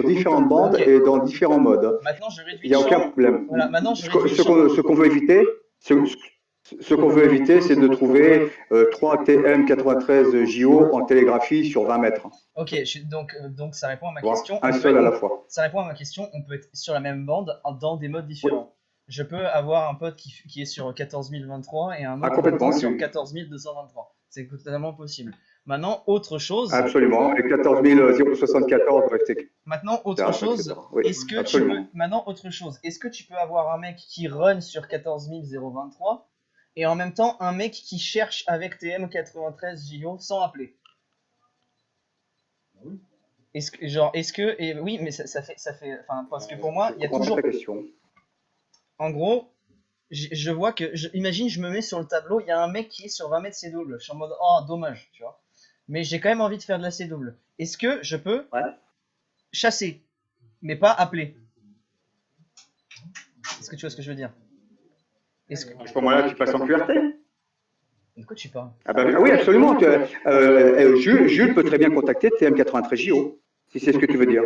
[SPEAKER 6] différentes bandes
[SPEAKER 7] Ok.
[SPEAKER 6] et dans différents modes.
[SPEAKER 7] Maintenant je réduis
[SPEAKER 6] Il n'y a
[SPEAKER 7] le
[SPEAKER 6] aucun
[SPEAKER 7] champ.
[SPEAKER 6] problème.
[SPEAKER 7] Voilà, maintenant je
[SPEAKER 6] Ce
[SPEAKER 7] réduis le champ.
[SPEAKER 6] qu'on veut éviter, ce qu'on veut éviter, c'est de trouver 3 TM93 JO en télégraphie sur 20 mètres.
[SPEAKER 7] Ok, donc ça répond à ma
[SPEAKER 6] Tu vois,
[SPEAKER 7] question.
[SPEAKER 6] un seul à la fois.
[SPEAKER 7] Ça répond à ma question. On peut être sur la même bande dans des modes différents. Je peux avoir un pote qui est sur 14023 et un autre
[SPEAKER 6] complètement,
[SPEAKER 7] sur
[SPEAKER 6] oui.
[SPEAKER 7] 14223. C'est totalement possible. Maintenant, autre chose.
[SPEAKER 6] Absolument. Et 14074 resté.
[SPEAKER 7] Maintenant, autre chose.
[SPEAKER 6] Oui,
[SPEAKER 7] Est-ce que
[SPEAKER 6] absolument.
[SPEAKER 7] maintenant, autre chose. Est-ce que tu peux avoir un mec qui run sur 14023 et en même temps un mec qui cherche avec TM93 JO sans appeler? Oui, mais ça fait, enfin, parce que pour moi, il y a toujours.
[SPEAKER 6] Question.
[SPEAKER 7] En gros, je vois que, imagine, je me mets sur le tableau, il y a un mec qui est sur 20 mètres C double. Je suis en mode, oh, dommage, tu vois. Mais j'ai quand même envie de faire de la C double. Est-ce que je peux chasser, mais pas appeler? Est-ce que tu vois ce que je veux dire?
[SPEAKER 6] À ce moment-là, tu passes en QRT.
[SPEAKER 7] De quoi tu parles?
[SPEAKER 6] Oui, absolument. Jules peut très bien contacter TM93JO, si c'est ce que tu veux dire.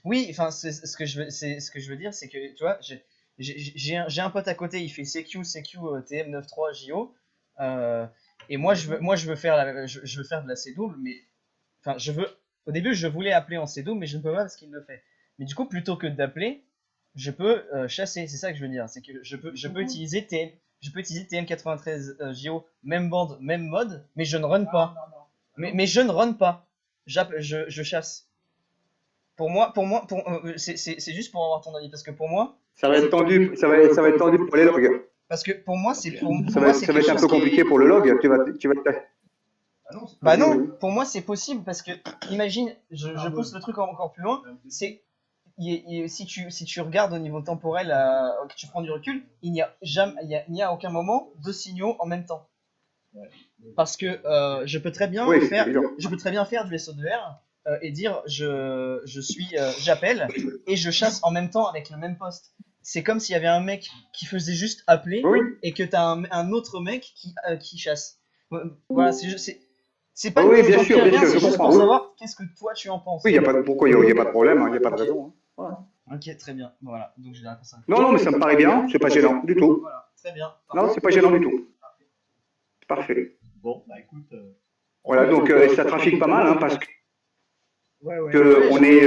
[SPEAKER 7] Oui, enfin, ce que je veux dire, c'est que, tu vois, j'ai un pote à côté, il fait CQ TM93JO, et moi je veux faire de la C double, mais enfin au début je voulais appeler en C double, mais je ne peux pas parce qu'il le fait. Mais du coup, plutôt que d'appeler, je peux chasser. C'est ça que je veux dire, c'est que je peux utiliser TM93JO, même bande, même mode, mais je ne run pas. Mais je ne run pas. Je chasse. Pour moi, c'est juste pour avoir ton avis, parce que pour moi,
[SPEAKER 6] ça va être tendu, ça va être tendu pour les logs.
[SPEAKER 7] Parce que pour moi, ça
[SPEAKER 6] va être un peu compliqué pour le log. Tu vas
[SPEAKER 7] Bah non, pour moi c'est possible parce que imagine, je pousse le truc encore plus loin, c'est si tu regardes au niveau temporel, que tu prends du recul, il n'y a à aucun moment deux signaux en même temps. Parce que je peux très bien
[SPEAKER 6] Oui,
[SPEAKER 7] faire,
[SPEAKER 6] évident.
[SPEAKER 7] je peux très bien faire du SO2R et dire j'appelle et je chasse en même temps avec le même poste. C'est comme s'il y avait un mec qui faisait juste appeler
[SPEAKER 6] Oui,
[SPEAKER 7] et que tu as un autre mec qui chasse. Voilà, c'est pas
[SPEAKER 6] oui,
[SPEAKER 7] une
[SPEAKER 6] bien
[SPEAKER 7] question
[SPEAKER 6] sûr,
[SPEAKER 7] de
[SPEAKER 6] bien
[SPEAKER 7] rien,
[SPEAKER 6] sûr,
[SPEAKER 7] c'est
[SPEAKER 6] je
[SPEAKER 7] juste
[SPEAKER 6] comprends.
[SPEAKER 7] pour
[SPEAKER 6] Oui,
[SPEAKER 7] savoir qu'est-ce que toi tu en penses.
[SPEAKER 6] oui, il n'y a pas, pourquoi il n'y a pas de problème, il n'y a pas de raison. Hein. Voilà.
[SPEAKER 7] Ok, très bien. Voilà, donc j'ai la réponse.
[SPEAKER 6] Non, non, mais ça me paraît bien, c'est pas gênant du tout.
[SPEAKER 7] Voilà, très bien.
[SPEAKER 6] Non, c'est pas gênant du tout. Parfait.
[SPEAKER 2] Bon, bah écoute.
[SPEAKER 6] Voilà, donc ça trafique pas mal, hein, parce
[SPEAKER 2] Ouais, ouais.
[SPEAKER 6] que on est,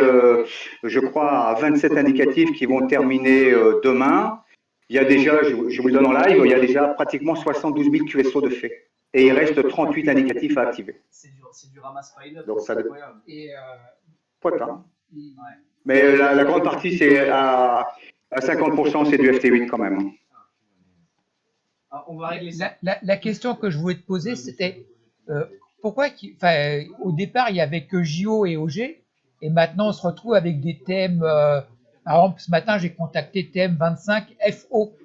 [SPEAKER 6] je crois, à 27 indicatifs qui vont terminer demain. Il y a déjà, je vous le donne en live, il y a déjà pratiquement 72 000 QSO de fait. Et il reste 38 indicatifs à activer.
[SPEAKER 7] C'est du ramasse pile-up,
[SPEAKER 6] Donc ça
[SPEAKER 7] c'est incroyable.
[SPEAKER 3] Et
[SPEAKER 6] pote, hein.
[SPEAKER 3] ouais.
[SPEAKER 6] Mais la grande partie, c'est à 50%, c'est du FT8 quand même.
[SPEAKER 7] Ah, on va régler ça.
[SPEAKER 5] La question que je voulais te poser, c'était pourquoi, au départ, il n'y avait que JO et OG, et maintenant on se retrouve avec des thèmes. Par exemple, ce matin, j'ai contacté TM25 FO.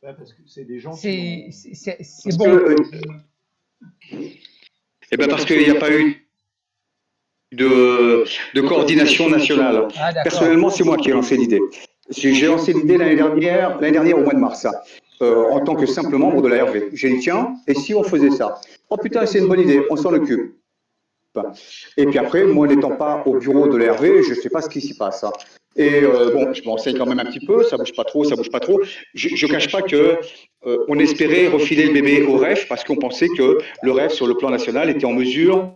[SPEAKER 2] Ouais, parce que c'est des gens
[SPEAKER 5] C'est
[SPEAKER 6] Parce
[SPEAKER 5] bon.
[SPEAKER 6] que, eh ben parce qu'il n'y a pas eu de coordination nationale.
[SPEAKER 5] Ah, d'accord.
[SPEAKER 6] Personnellement, c'est moi qui ai lancé l'idée. J'ai lancé l'idée l'année dernière au mois de mars, en tant que simple membre de la RV. J'ai dit, tiens, et si on faisait ça? Oh putain, c'est une bonne idée, on s'en occupe. Et puis après, moi n'étant pas au bureau de la RV, je ne sais pas ce qui s'y passe. Et bon, je m'enseigne quand même un petit peu, ça bouge pas trop, ça bouge pas trop. Je cache pas que on espérait refiler le bébé au REF parce qu'on pensait que le REF sur le plan national était en mesure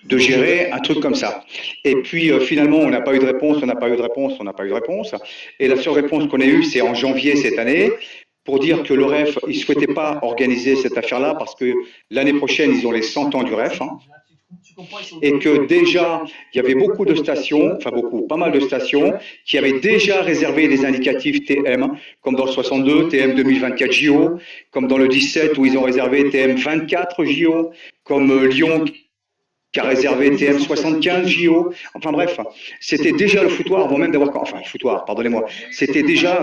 [SPEAKER 6] de gérer un truc comme ça. Et puis finalement, on n'a pas eu de réponse, on n'a pas eu de réponse, on n'a pas eu de réponse. Et la seule réponse qu'on a eue, c'est en janvier cette année, pour dire que le REF, il ne souhaitait pas organiser cette affaire-là parce que l'année prochaine, ils ont les 100 ans du REF. Hein, et que déjà, il y avait beaucoup de stations, enfin beaucoup, pas mal de stations, qui avaient déjà réservé des indicatifs TM, comme dans le 62, TM 2024 JO, comme dans le 17 où ils ont réservé TM 24 JO, comme Lyon qui a réservé TM 75 JO. Enfin bref, c'était déjà le foutoir avant même d'avoir... Enfin, foutoir, pardonnez-moi. C'était déjà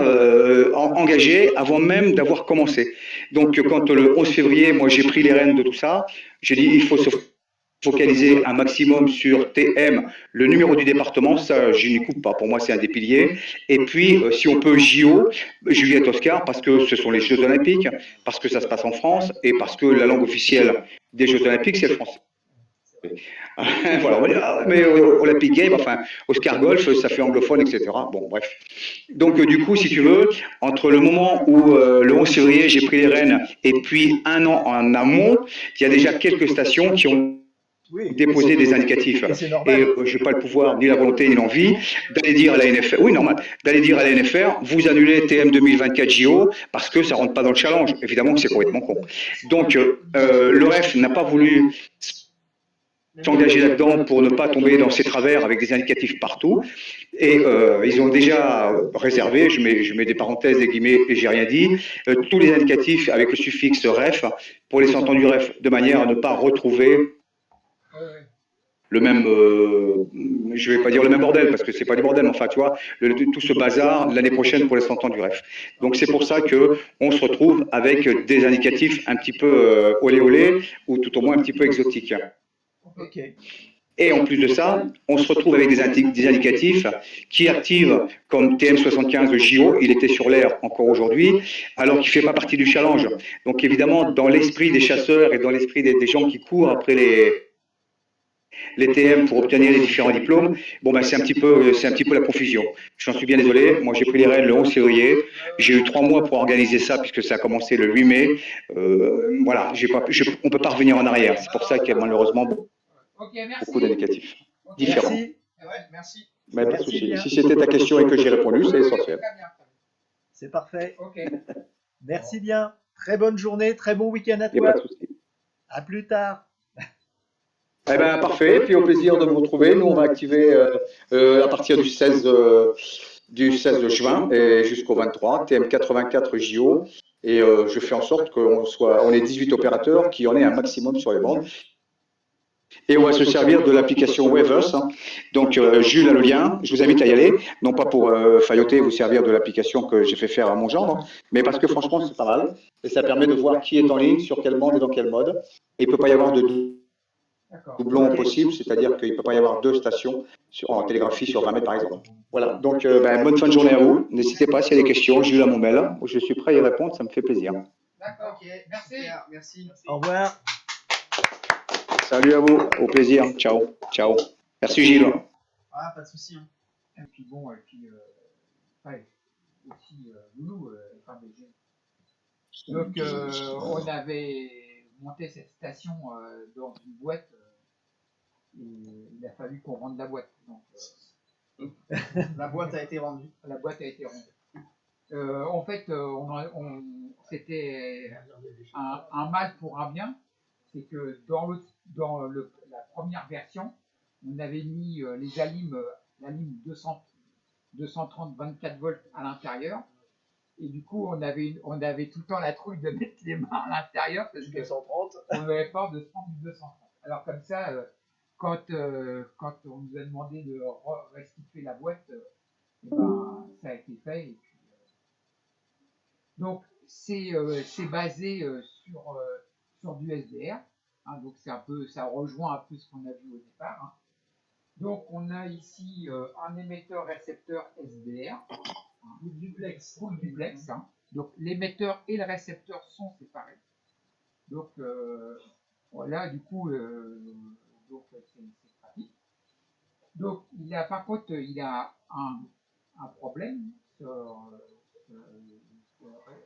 [SPEAKER 6] engagé avant même d'avoir commencé. Donc quand le 11 février, moi j'ai pris les rênes de tout ça, j'ai dit il faut se focaliser un maximum sur TM, le numéro du département, ça je n'y coupe pas, pour moi c'est un des piliers. Et puis si on peut JO, Juliette Oscar, parce que ce sont les Jeux Olympiques, parce que ça se passe en France, et parce que la langue officielle des Jeux Olympiques c'est le français. Voilà, on va dire, ah, mais Olympic Game, enfin, Oscar Golf, ça fait anglophone, etc. Bon, bref. Donc, du coup, si tu veux, entre le moment où le 11 février, j'ai pris les rênes, et puis un an en amont, il y a déjà quelques stations qui ont déposé des indicatifs. Et je n'ai pas le pouvoir, ni la volonté, ni l'envie d'aller dire à la NFR, oui, normal, d'aller dire à la NFR, vous annulez TM 2024 JO parce que ça ne rentre pas dans le challenge. Évidemment que c'est complètement con. Donc, le REF n'a pas voulu s'engager là-dedans pour ne pas tomber dans ces travers avec des indicatifs partout. Et ils ont déjà réservé, je mets des parenthèses, des guillemets, et j'ai rien dit, tous les indicatifs avec le suffixe REF pour les 100 ans du REF, de manière à ne pas retrouver le même, je vais pas dire le même bordel, parce que c'est pas du bordel, mais enfin, tu vois, tout ce bazar l'année prochaine pour les 100 ans du REF. Donc c'est pour ça que on se retrouve avec des indicatifs un petit peu olé olé, ou tout au moins un petit peu exotiques.
[SPEAKER 7] Ok.
[SPEAKER 6] Et en plus de ça, on se retrouve avec des indicatifs qui activent comme TM75 JO, il était sur l'air encore aujourd'hui, alors qu'il ne fait pas partie du challenge. Donc évidemment, dans l'esprit des chasseurs et dans l'esprit des gens qui courent après les TM pour obtenir les différents diplômes, bon ben c'est un petit peu la confusion. J'en suis bien désolé, moi j'ai pris les rênes le 11 février, j'ai eu 3 mois pour organiser ça puisque ça a commencé le 8 mai. Voilà, on ne peut pas revenir en arrière, c'est pour ça qu'il y a malheureusement beaucoup d'indicatifs différents.
[SPEAKER 7] Merci. Ouais, merci.
[SPEAKER 6] Mais pas de souci. Si c'était ta question et que j'ai répondu, c'est essentiel.
[SPEAKER 2] C'est parfait.
[SPEAKER 3] Ok.
[SPEAKER 2] Merci bien. Très bonne journée, très bon week-end à
[SPEAKER 6] Il n'y a
[SPEAKER 2] toi.
[SPEAKER 6] pas de souci.
[SPEAKER 2] À plus tard.
[SPEAKER 6] Eh bien, parfait. Puis au plaisir de vous retrouver. Nous, on va activer à partir du 16 juin et jusqu'au 23, TM84 JO. Et je fais en sorte qu'on ait 18 opérateurs, qu'il y en ait un maximum sur les bandes. Et on va se servir de l'application Weverse. Donc, Jules a le lien. Je vous invite à y aller. Non pas pour failloter, vous servir de l'application que j'ai fait faire à mon gendre, mais parce que franchement, c'est pas mal. Et ça permet de voir qui est en ligne, sur quelle bande et dans quel mode. Et il ne peut pas y avoir de doublons possible, c'est-à-dire qu'il ne peut pas y avoir 2 stations en télégraphie sur 20 mètres par exemple. Voilà, donc bonne fin de journée à vous. N'hésitez pas s'il y a des questions, Jules a mon mail, je suis prêt à y répondre, ça me fait plaisir.
[SPEAKER 3] D'accord,
[SPEAKER 7] Ok,
[SPEAKER 3] merci.
[SPEAKER 7] merci.
[SPEAKER 2] Au revoir.
[SPEAKER 6] Salut à vous, au plaisir, ciao, ciao. Merci Gilles.
[SPEAKER 7] Ah, pas de souci. Hein.
[SPEAKER 3] Et puis bon, ouais, aussi Loulou, enfin, donc on avait monté cette station dans une boîte et il a fallu qu'on rende la boîte. Donc,
[SPEAKER 7] La boîte a été rendue.
[SPEAKER 3] la boîte a été rendue. En fait, c'était un mal pour un bien, c'est que dans la première version, on avait mis les alimes, la ligne 230 24 volts à l'intérieur. Et du coup, on avait tout le temps la trouille de mettre les mains à l'intérieur parce que
[SPEAKER 7] 230.
[SPEAKER 3] on avait peur de se prendre du 230. Alors comme ça, quand on nous a demandé de restituer la boîte, eh ben, ça a été fait. Et puis, donc c'est basé sur du SDR. Hein, donc ça rejoint un peu ce qu'on a vu au départ. Hein. Donc on a ici un émetteur-récepteur SDR. Full duplex. Hein. Donc l'émetteur et le récepteur sont séparés. Donc voilà, du coup, donc c'est pratique. Donc par contre, il a un problème sur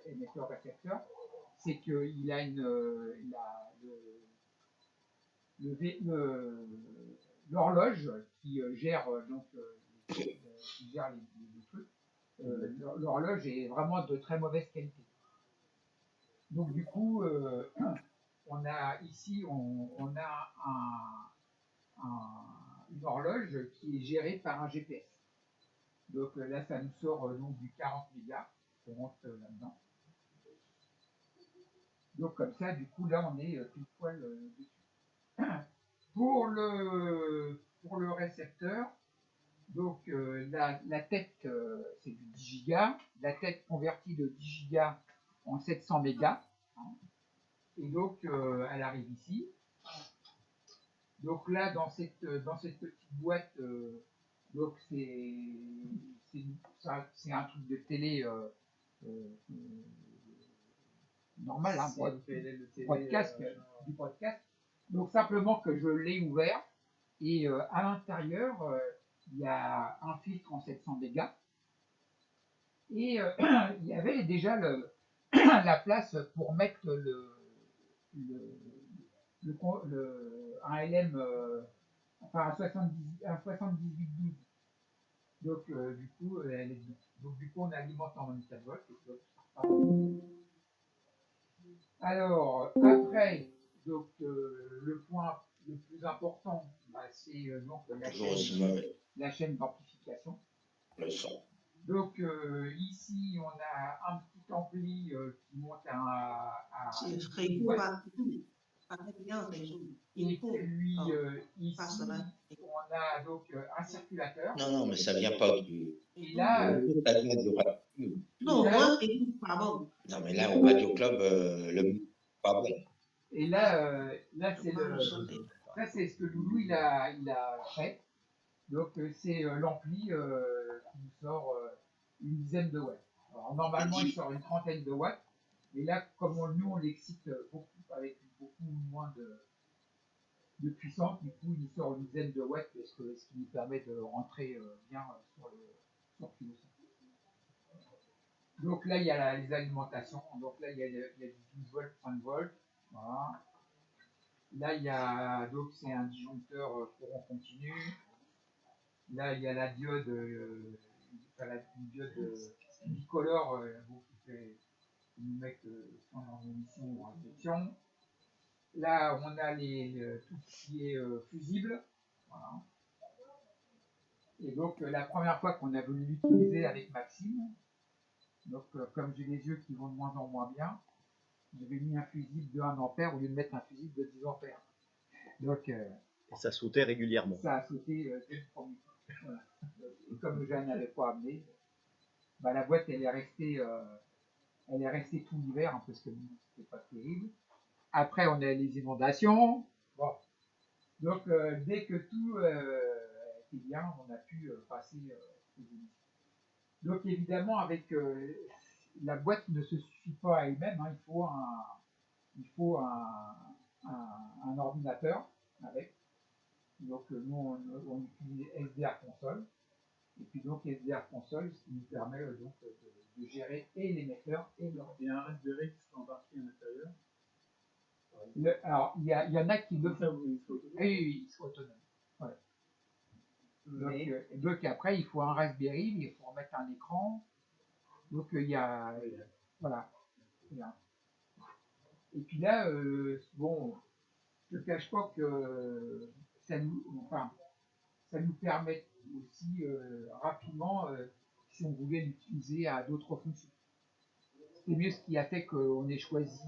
[SPEAKER 3] émetteur-récepteur, c'est qu'il a l'horloge qui gère qui gère les trucs. L'horloge est vraiment de très mauvaise qualité. Donc du coup, on a ici on a une horloge qui est gérée par un GPS. Donc là, ça nous sort donc du 40 mégas. On rentre là-dedans. Donc comme ça, du coup, là, on est pile poil dessus. Pour le récepteur, donc la tête, c'est du 10 gigas. La tête convertie de 10 gigas en 700 mégas. Hein. Et donc, elle arrive ici. Donc là, dans cette petite boîte, donc c'est un truc de télé normal, hein, podcast, du podcast. Donc simplement que je l'ai ouvert et à l'intérieur, il y a un filtre en 700 mégas et il y avait déjà la place pour mettre un LM, enfin un 7812. Donc du coup, elle est dedans. Donc du coup, on alimente en 24 volts. Alors après, donc le point le plus important, bah, c'est donc la chaîne d'amplification. Donc ici, on a un petit ampli qui monte à et puis ici, on a donc un circulateur.
[SPEAKER 8] Non, mais ça vient pas du.
[SPEAKER 3] Et là,
[SPEAKER 8] Ça vient du radio.
[SPEAKER 3] non, là,
[SPEAKER 8] Non, mais là, au Radio Club, le pas bon.
[SPEAKER 3] Et là, ça c'est ce que Loulou il a fait. Donc c'est l'ampli qui nous sort une dizaine de watts. Alors normalement il sort une trentaine de watts, mais là comme nous on l'excite beaucoup avec beaucoup moins de puissance, du coup il nous sort une dizaine de watts, ce qui nous permet de rentrer bien sur Kilo. Donc là il y a les alimentations, donc là il y a du 12 volts, 5 volts, voilà. Là, il y a donc c'est un disjoncteur courant continu. Là, il y a la diode, une diode bicolore qui nous met en émission ou en réception. Là, on a tout ce qui est fusible. Voilà. Et donc, la première fois qu'on a voulu l'utiliser avec Maxime, donc comme j'ai les yeux qui vont de moins en moins bien, j'avais mis un fusible de 1 ampère au lieu de mettre un fusible de 10 ampères. Donc,
[SPEAKER 2] Ça sautait régulièrement.
[SPEAKER 3] Ça a sauté dès le premier. Voilà. Et comme je n'avais pas amené, bah, la boîte elle est restée tout l'hiver hein, parce que c'était pas terrible. Après on a les inondations. Bon. Donc dès que tout était bien, on a pu passer aux émissions. Donc évidemment avec la boîte ne se suffit pas à elle-même, hein, il faut un ordinateur avec. Donc nous on utilise SDR console. Et puis donc SDR console, ce qui nous permet donc de gérer et l'émetteur et l'ordinateur.
[SPEAKER 9] Il y a un Raspberry qui sera embarqué à l'intérieur.
[SPEAKER 3] Alors il y en a qui le font.
[SPEAKER 9] Il faut autonome.
[SPEAKER 3] Oui, il faut autonome. Ouais. Donc après il faut un Raspberry, mais il faut remettre un écran. Donc il y a voilà. Et puis là, bon, je ne cache pas que ça nous permet aussi rapidement, si on voulait l'utiliser à d'autres fonctions. C'est mieux ce qui a fait qu'on ait choisi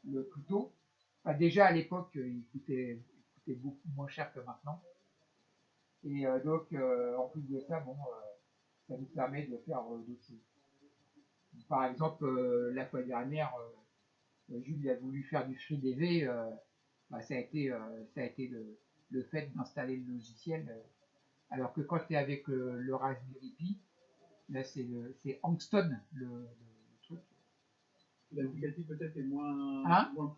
[SPEAKER 3] le couteau. Enfin, déjà à l'époque, il coûtait beaucoup moins cher que maintenant. Et donc, en plus de ça, bon, ça nous permet de faire d'autres choses. Par exemple, la fois dernière, Jules a voulu faire du FreeDV, bah, ça a été le fait d'installer le logiciel. Alors que quand tu es avec le Raspberry Pi, là c'est Angston le truc.
[SPEAKER 9] L'applicatif peut-être est moins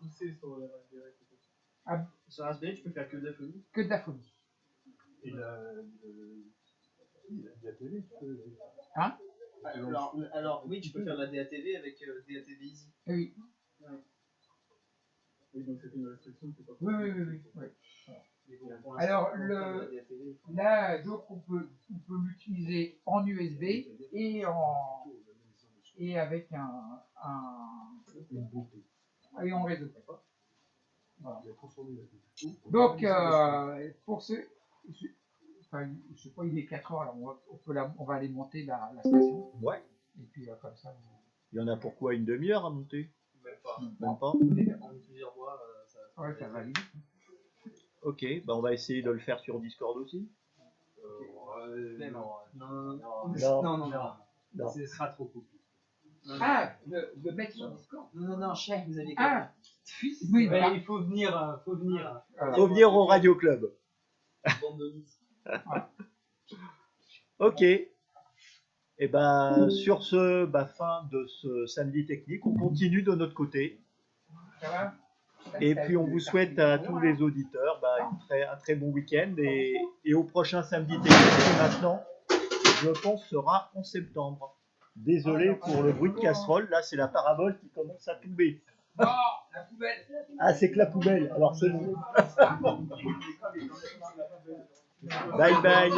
[SPEAKER 9] poussé sur le Raspberry.
[SPEAKER 3] Ah,
[SPEAKER 7] Sur Raspberry, tu peux faire que de la phonie.
[SPEAKER 3] que de la phonie.
[SPEAKER 9] Et la télé, tu peux.
[SPEAKER 3] Hein?
[SPEAKER 7] Alors oui, tu peux faire de la DATV avec DATV Easy.
[SPEAKER 3] Oui.
[SPEAKER 7] Ouais.
[SPEAKER 9] Oui, donc c'est une restriction qui est pas
[SPEAKER 3] Oui.
[SPEAKER 7] Voilà.
[SPEAKER 3] Alors là, donc on peut l'utiliser en USB et avec un en réseau. Voilà. Donc pour ceux, enfin, je sais pas, il est 4 heures, alors on va aller monter la station.
[SPEAKER 2] Ouais.
[SPEAKER 3] Et puis comme ça.
[SPEAKER 2] Il y en a pourquoi une demi-heure à monter?
[SPEAKER 7] Même pas.
[SPEAKER 2] Même pas.
[SPEAKER 7] En plusieurs mois,
[SPEAKER 3] Ouais, ça va vite.
[SPEAKER 2] Ok, bah on va essayer de le faire sur Discord aussi.
[SPEAKER 7] Non.
[SPEAKER 9] Ce sera trop compliqué.
[SPEAKER 3] Ah, le mettre sur Discord.
[SPEAKER 7] Non, chef, vous avez
[SPEAKER 3] Ah, oui, voilà.
[SPEAKER 7] il faut venir.
[SPEAKER 2] Faut venir au Radio Club.
[SPEAKER 7] Bande de mythes.
[SPEAKER 2] Ok. Et ben sur ce, fin de ce samedi technique, on continue de notre côté.
[SPEAKER 3] Ça va?
[SPEAKER 2] Et puis on vous souhaite à tous les auditeurs un très bon week-end et au prochain samedi technique qui maintenant, je pense, sera en septembre. Désolé pour le bruit de casserole, là c'est la parabole qui commence à tomber.
[SPEAKER 3] Non, la poubelle.
[SPEAKER 2] Ah, c'est que la poubelle, alors c'est bon. Bye bye.